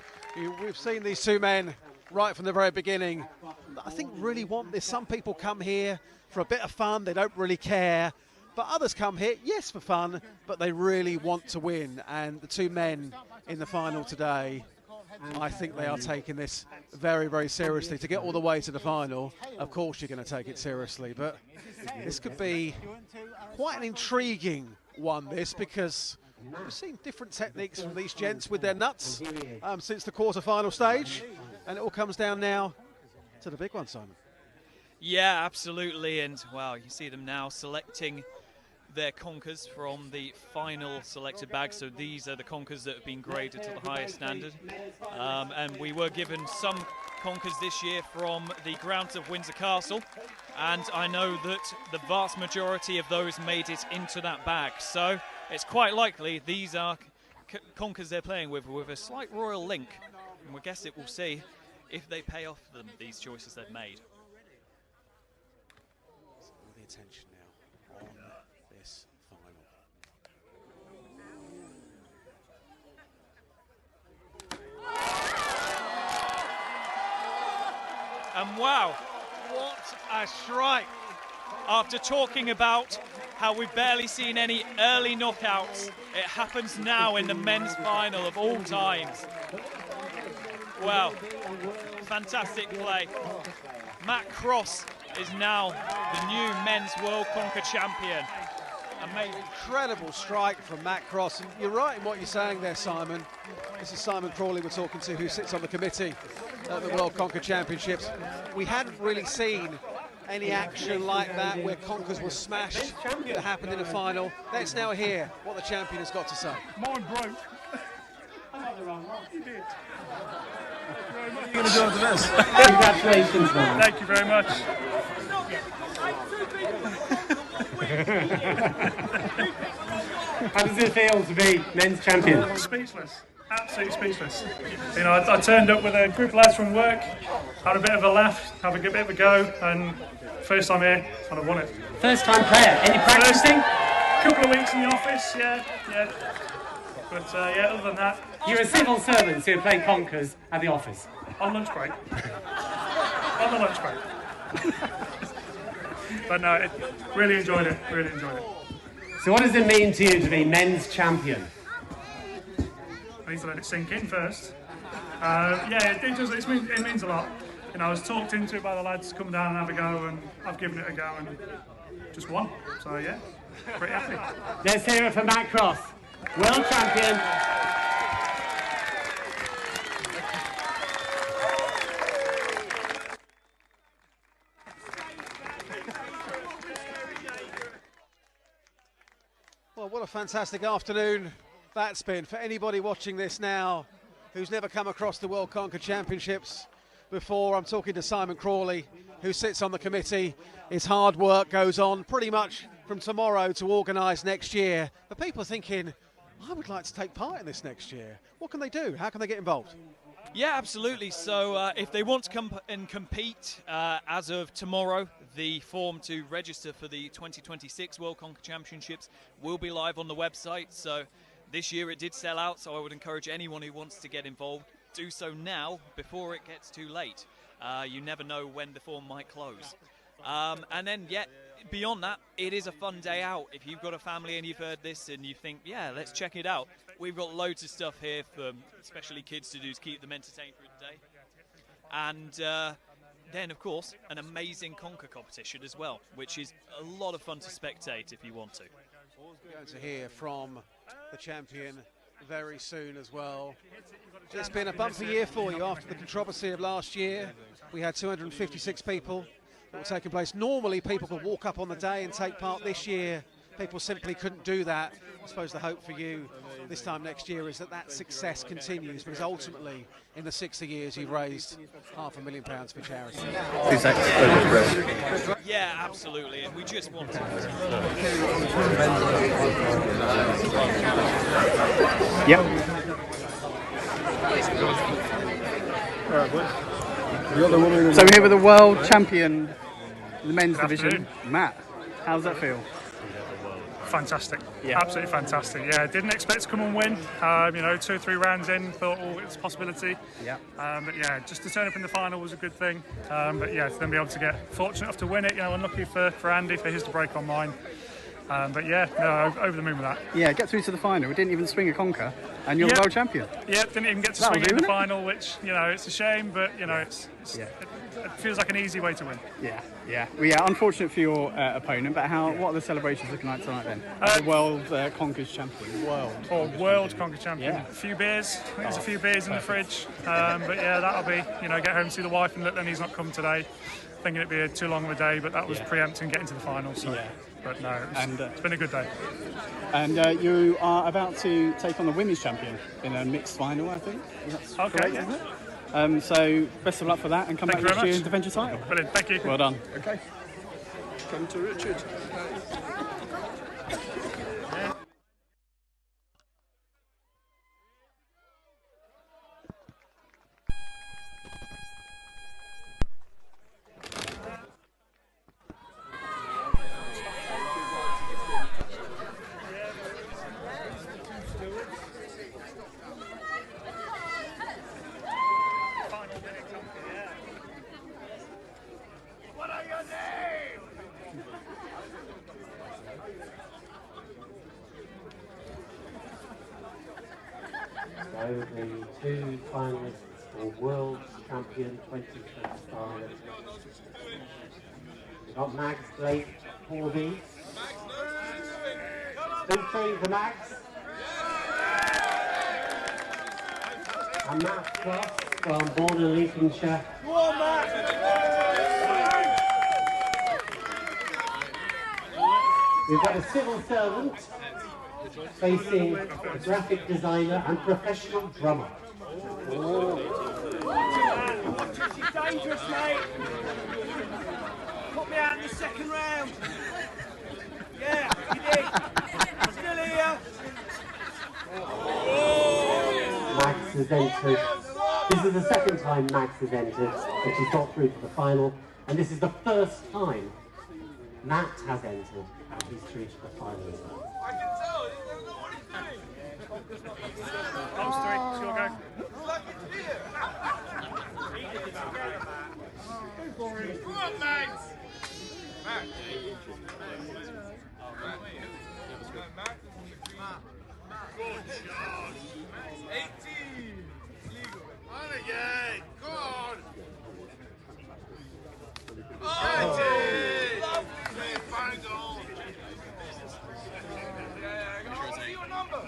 we've seen these two men right from the very beginning. I think really want this. Some people come here for a bit of fun, they don't really care. But others come here, yes, for fun, but they really want to win. And the two men in the final today, I think they are taking this very, very seriously. To get all the way to the final, of course you're going to take it seriously. But this could be quite an intriguing one, this, because we've seen different techniques from these gents with their nuts since the quarter-final stage. And it all comes down now to the big one, Simon. Yeah, absolutely. And, wow, you see them now selecting their conkers from the final selected bag. So these are the conkers that have been graded to the highest standard. And we were given some conkers this year from the grounds of Windsor Castle. And I know that the vast majority of those made it into that bag. So it's quite likely these are conkers they're playing with a slight royal link. And we guess it will see if they pay off them, these choices they've made. All the attention now on this final. And wow, what a strike. After talking about how we've barely seen any early knockouts, it happens now in the men's final of all times. Wow, fantastic play. Matt Cross is now the new men's World Conker Champion. Amazing. Incredible strike from Matt Cross. And you're right in what you're saying there, Simon. This is Simon Crawley we're talking to, who sits on the committee at the World Conker Championships. We hadn't really seen any action like that where conkers were smashed that happened in the final. Let's now hear what the champion has got to say. Mine broke. You did. What are you going to do after this? Congratulations, man. Thank you very much. How does it feel to be men's champion? Speechless. Absolutely speechless. You know, I turned up with a group of lads from work, had a bit of a laugh, have a bit of a go, and first time here, and I won it. First time player. Any practicing? Couple of weeks in the office, yeah. But yeah, other than that. You're a civil servant, so you play conkers at the office. On lunch break. On the lunch break. But no, really enjoyed it, really enjoyed it. So what does it mean to you to be men's champion? I need to let it sink in first. Yeah, it does. It means a lot. You know, I was talked into it by the lads to come down and have a go, and I've given it a go and just won. So yeah, pretty happy. Let's hear it for Matt Cross, world champion. Well, what a fantastic afternoon that's been for anybody watching this now who's never come across the World Conker Championships before. I'm talking to Simon Crawley, who sits on the committee. His hard work goes on pretty much from tomorrow to organise next year. But people are thinking, I would like to take part in this next year. What can they do? How can they get involved? Yeah, absolutely. So if they want to come and compete as of tomorrow, the form to register for the 2026 World Conker Championships will be live on the website. So this year it did sell out, so I would encourage anyone who wants to get involved, do so now before it gets too late. You never know when the form might close. And then, yeah, beyond that, it is a fun day out. If you've got a family and you've heard this and you think, yeah, let's check it out, we've got loads of stuff here for especially kids to do to keep them entertained through the day. And then, of course, an amazing conker competition as well, which is a lot of fun to spectate if you want to. We're going to hear from the champion very soon as well. It's been a bumper year for you after the controversy of last year. We had 256 people that were taking place. Normally people could walk up on the day and take part. This year people simply couldn't do that. I suppose the hope for you this time next year is that that success continues, because ultimately in the 60 years you've raised £500,000 for charity. 2 seconds. Yeah, absolutely, and we just want to. Yep. So we're here with the world champion in the men's division, Matt. How does that feel? Fantastic, Yeah. absolutely fantastic. Yeah, didn't expect to come and win. 2 or 3 rounds in, thought, oh, it's a possibility. Yeah. But yeah, just to turn up in the final was a good thing. But yeah, to then be able to get fortunate enough to win it. Unlucky for Andy for his to break on mine. But yeah, no, over the moon with that. Yeah, get through to the final. We didn't even swing a conker, and you're the world champion. Yeah, didn't even get to That'll swing it do, in the innit? final, which it's a shame, but it feels like an easy way to win. Yeah, yeah. Well, yeah, unfortunate for your opponent, but what are the celebrations looking like tonight then? The world conkers champion. World Conker Champion. Yeah. A few beers. I think there's a few beers in the fridge. But yeah, that'll be, get home, see the wife, and then he's not come today. Thinking it'd be too long of a day, but that was preempting getting to the final. So. Yeah. But no, it's been a good day. And you are about to take on the women's champion in a mixed final, I think. That's correct, isn't it? So best of luck for that, and come back next year and defend your title. Brilliant, thank you. Well done. Okay. Come to Richard. So the 2 finalists for World Champion 2025. We've got Max Blake for these. Big thing for Max. And Matt Cross from Border Lincolnshire. We've got a civil servant facing a graphic designer and professional drummer. She's dangerous, mate. Put me out in the second round. Yeah, you did. I'm still here. Max has entered. This is the second time Max has entered, and she's got through to the final. And this is the first time Matt has entered, and he's through to the final as well. I can tell, he doesn't know what he's doing. Those 3, sure go. Come on, Max. Max. Good shot. 18. On again. Go on. 19. Lovely. Fine goal. What's your number?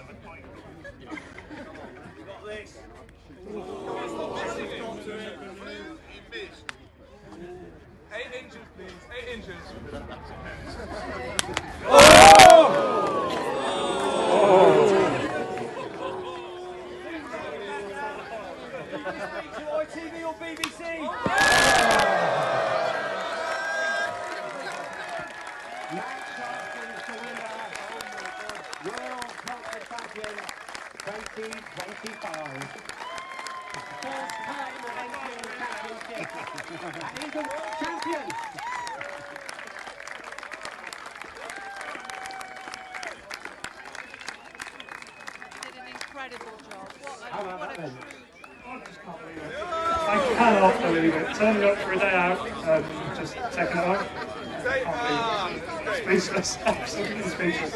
You got this. He missed. 8 inches, please. 8 inches. ITV or BBC? 2025. First time of entering the championship. That is the world champion. Did an incredible job. How about What a that then? I cannot believe it. Turning up for a day out and just taking it home. Speechless, absolutely speechless.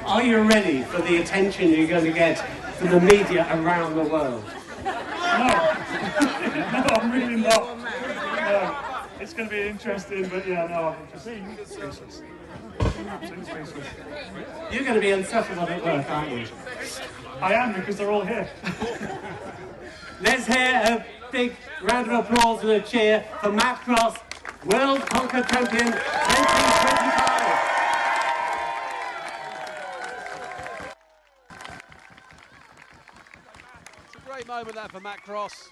Are you ready for the attention you're going to get from the media around the world? No, I'm really not. No, it's going to be interesting, but yeah, no, I'm just speechless. Absolutely speechless. You're going to be insufferable at work, aren't you? I am, because they're all here. Let's hear a big round of applause and a cheer for Matt Cross, World Conker Champion 2025. It's a great moment that for Matt Cross,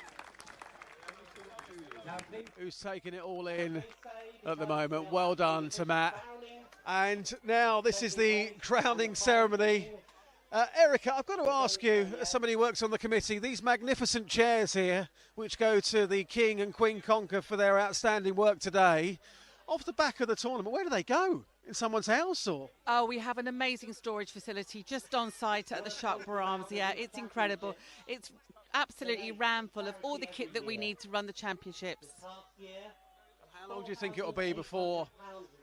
who's taking it all in at the moment. Well done to Matt. And now this is the crowning ceremony. Erica, I've got to ask you, as somebody who works on the committee, these magnificent chairs here, which go to the King and Queen Conker for their outstanding work today, off the back of the tournament, where do they go? In someone's house, or? Oh, we have an amazing storage facility just on site at the Sharkborough Arms. Yeah, it's incredible. It's absolutely rammed full of all the kit that we need to run the championships. How long do you think it'll be before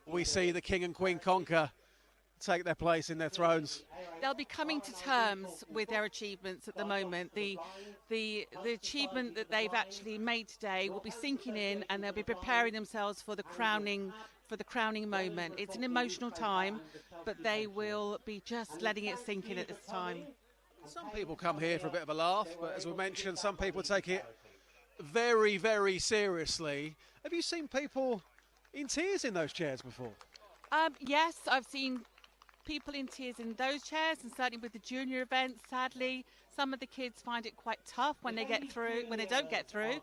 we see the King and Queen Conker take their place in their thrones? They'll be coming to terms with their achievements at the moment. The achievement that they've actually made today will be sinking in, and they'll be preparing themselves for the crowning moment. It's an emotional time, but they will be just letting it sink in at this time. Some people come here for a bit of a laugh, but as we mentioned, some people take it very, very seriously. Have you seen people in tears in those chairs before? Yes, I've seen people in tears in those chairs, and certainly with the junior events. Sadly, some of the kids find it quite tough when they don't get through,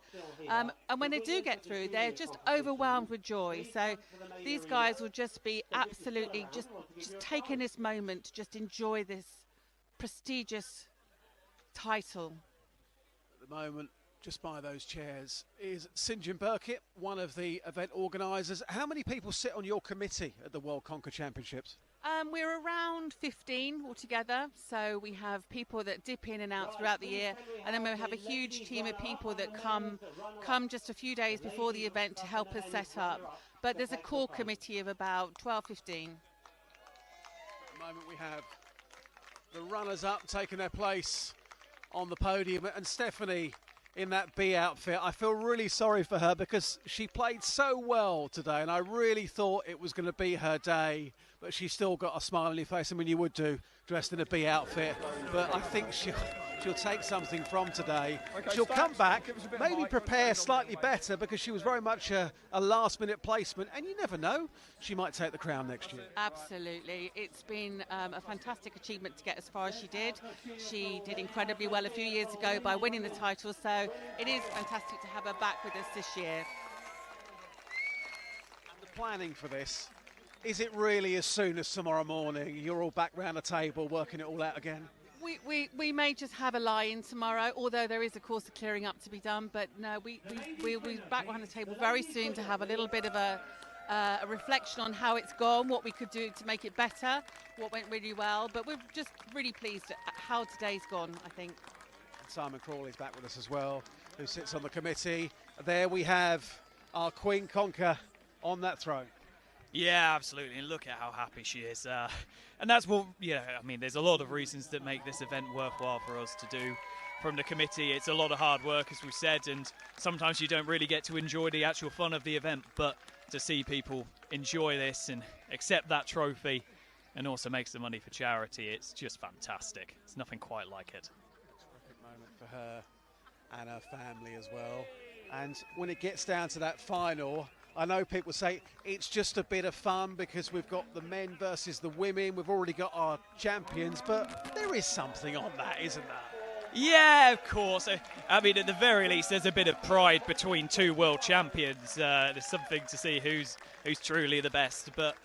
and when they do get through, they're just overwhelmed with joy. So these guys will just be absolutely just taking this moment to just enjoy this prestigious title. At the moment, just by those chairs, is St John Burkitt, one of the event organisers. How many people sit on your committee at the World Conker Championships? We're around 15 altogether, so we have people that dip in and out throughout the year, and then we have a huge team of people that come just a few days before the event to help us set up. But there's a core committee of about 12, 15. At the moment we have the runners-up taking their place on the podium, and Stephanie in that B outfit. I feel really sorry for her because she played so well today, and I really thought it was going to be her day, but she's still got a smile on her face. I mean, you would do, dressed in a B outfit, but I think she'll take something from today. She'll come back, maybe prepare slightly better, because she was very much a last-minute placement, and you never know, she might take the crown next year. Absolutely. It's been a fantastic achievement to get as far as she did. She did incredibly well a few years ago by winning the title, so it is fantastic to have her back with us this year. And the planning for this, is it really as soon as tomorrow morning you're all back round the table working it all out again? We may just have a lie-in tomorrow, although there is, of course, a clearing up to be done. But no, we'll be back around the table very soon to have a little bit of a reflection on how it's gone, what we could do to make it better, what went really well. But we're just really pleased at how today's gone, I think. Simon Crawley's back with us as well, who sits on the committee. There we have our Queen Conker on that throne. Yeah, absolutely, and look at how happy she is. And that's what, I mean, there's a lot of reasons that make this event worthwhile for us to do. From the committee, it's a lot of hard work, as we said, and sometimes you don't really get to enjoy the actual fun of the event, but to see people enjoy this and accept that trophy and also make some money for charity, it's just fantastic. It's nothing quite like it. Terrific moment for her and her family as well. And when it gets down to that final, I know people say it's just a bit of fun because we've got the men versus the women, we've already got our champions, but there is something on that, isn't there? Yeah, of course. I mean, at the very least, there's a bit of pride between two world champions. There's something to see who's truly the best. But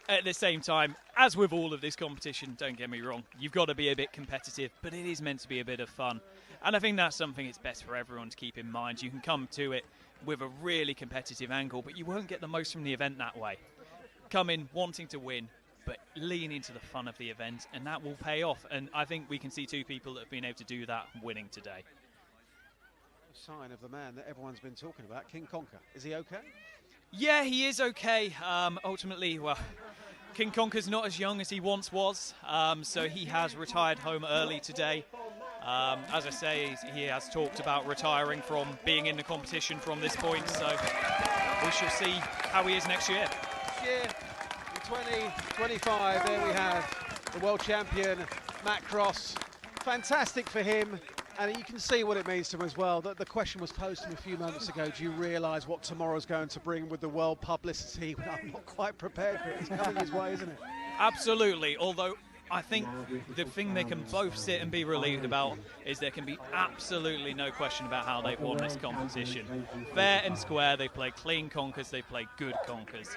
at the same time, as with all of this competition, don't get me wrong, you've got to be a bit competitive, but it is meant to be a bit of fun. And I think that's something it's best for everyone to keep in mind. You can come to it with a really competitive angle, but you won't get the most from the event that way. Come in wanting to win, but lean into the fun of the event, and that will pay off. And I think we can see two people that have been able to do that winning today. Sign of the man that everyone's been talking about, King Conker. Is he okay? Yeah, he is okay. Ultimately, well, King Conker's not as young as he once was, so he has retired home early today. As I say, he has talked about retiring from being in the competition from this point, so we shall see how he is next year. This year, in 2025, there we have the world champion, Matt Cross. Fantastic for him. And you can see what it means to him as well. The question was posed to him a few moments ago. Do you realise what tomorrow's going to bring with the world publicity? Well, I'm not quite prepared for it. It's coming his way, isn't it? Absolutely. Although I think the thing they can both sit and be relieved about is there can be absolutely no question about how they've won this competition. Fair and square. They play clean conkers. They play good conkers.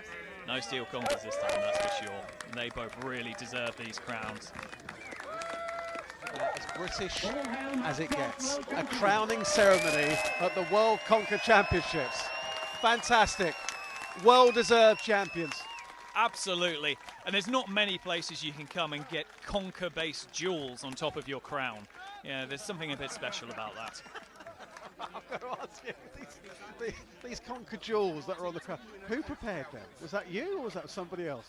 No steel conkers this time, that's for sure. And they both really deserve these crowns. As British as it gets. A crowning ceremony at the World Conker Championships. Fantastic. Well-deserved champions. Absolutely. And there's not many places you can come and get conker-based jewels on top of your crown. Yeah, there's something a bit special about that. I'm going to ask you, these Conker jewels that are on the crown, who prepared them? Was that you or was that somebody else?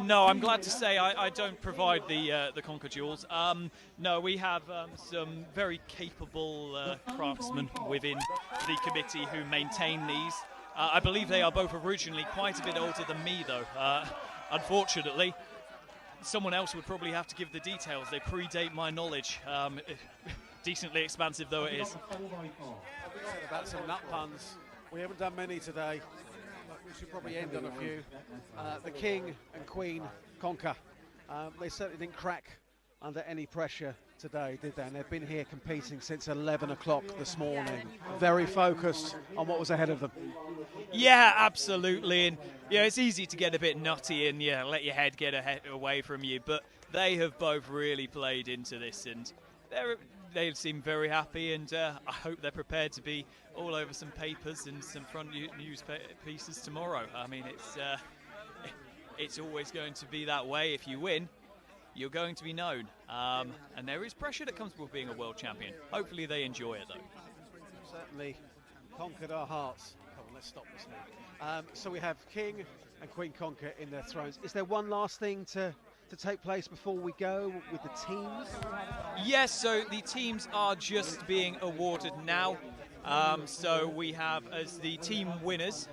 No, I'm glad to say I don't provide the Conker jewels. No, we have some very capable craftsmen within the committee who maintain these. I believe they are both originally quite a bit older than me, though. Unfortunately, someone else would probably have to give the details. They predate my knowledge, decently expansive though it is. About some nut puns. We haven't done many today. We should probably end on a few. The King and Queen Conker. They certainly didn't crack under any pressure today, did they? And they've been here competing since 11 o'clock this morning. Very focused on what was ahead of them. Yeah, absolutely. And yeah, it's easy to get a bit nutty and let your head get away from you. But they have both really played into this, and they seem very happy, and I hope they're prepared to be all over some papers and some front news pieces tomorrow. I mean, it's always going to be that way. If you win, you're going to be known. And there is pressure that comes with being a world champion. Hopefully they enjoy it, though. Certainly conquered our hearts. Come on, let's stop this now. So we have King and Queen Conker in their thrones. Is there one last thing to take place before we go with the teams? Yes, so the teams are just being awarded now. So we have as the team winners.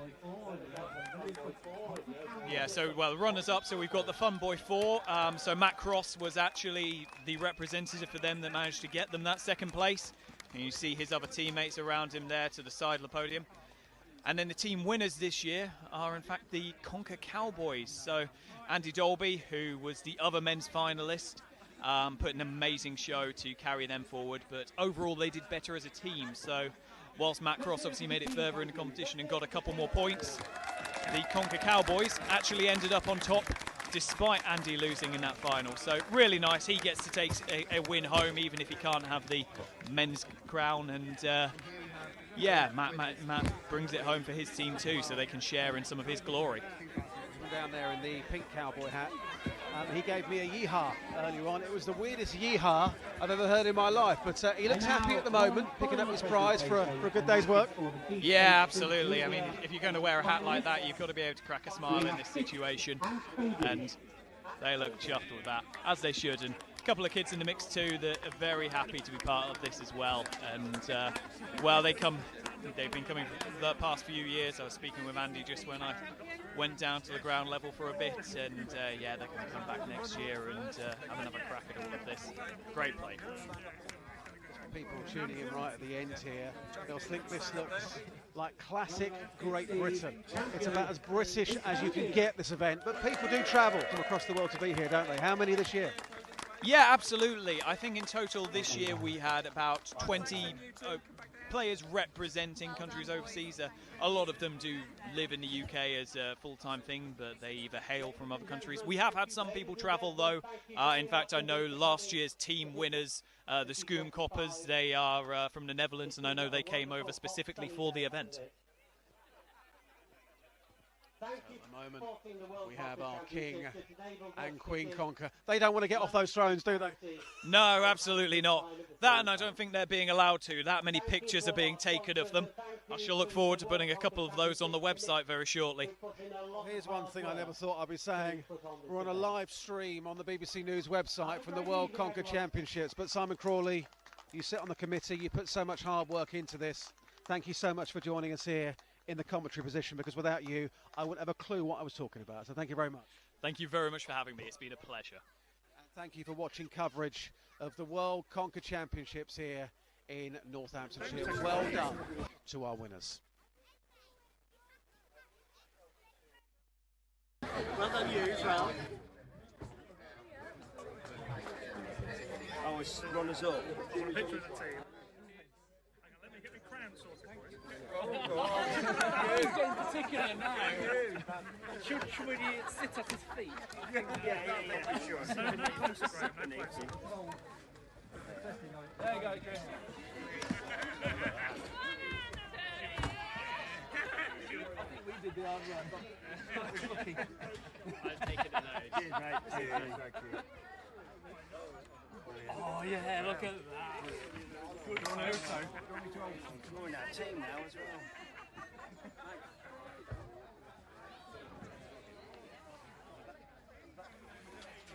Yeah, so well, runners up. So we've got the Fun Boy 4. So Matt Cross was actually the representative for them that managed to get them that second place. And you see his other teammates around him there to the side of the podium. And then the team winners this year are in fact the Conker Cowboys. So Andy Dolby, who was the other men's finalist, put an amazing show to carry them forward. But overall, they did better as a team. So whilst Matt Cross obviously made it further in the competition and got a couple more points, the Conker Cowboys actually ended up on top despite Andy losing in that final. So really nice. He gets to take a win home even if he can't have the men's crown. And yeah, Matt brings it home for his team too, so they can share in some of his glory. Down there in the pink cowboy hat. He gave me a yeehaw earlier on. It was the weirdest yeehaw I've ever heard in my life, but he looks happy at the moment, picking up his prize for a good day's work. Yeah, absolutely. I mean, if you're going to wear a hat like that, you've got to be able to crack a smile in this situation, and they look chuffed with that, as they should. And a couple of kids in the mix too that are very happy to be part of this as well. And well, they've been coming for the past few years. I was speaking with Andy just when I went down to the ground level for a bit, and yeah, they're going to come back next year and have another crack at all of this. Great play. People tuning in right at the end here, they'll think this looks like classic Great Britain. It's about as British as you can get, this event, but people do travel from across the world to be here, don't they? How many this year? Yeah, absolutely. I think in total this year we had about players representing countries overseas. A lot of them do live in the UK as a full-time thing, but they either hail from other countries. We have had some people travel, though. In fact, I know last year's team winners, the Skoom Koppers, they are from the Netherlands, and I know they came over specifically for the event. At the moment, we have our King and Queen Conker. They don't want to get off those thrones, do they? No, absolutely not. That, and I don't think they're being allowed to. That many pictures are being taken of them. I shall look forward to putting a couple of those on the website very shortly. Here's one thing I never thought I'd be saying. We're on a live stream on the BBC News website from the World Conker Championships. But Simon Crawley, you sit on the committee, you put so much hard work into this. Thank you so much for joining us here in the commentary position, because without you, I wouldn't have a clue what I was talking about. So thank you very much. Thank you very much for having me. It's been a pleasure. And thank you for watching coverage of the World Conker Championships here in Northamptonshire. Well done to our winners. Well done you as well. Oh, it's runners up. Picture of the team. Hang on, let me get my crown sorted for you. In particular now. Should we sit at his feet? Yeah, for sure. No closer, Graham, no closer. There you go, Chris. I think we did the hard run, but I was lucky. I've taken it now. Cheers, mate. Cheers, thank you. Oh yeah, look at that. Good photo. We're in our team now as well.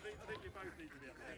I think we both need to be up there.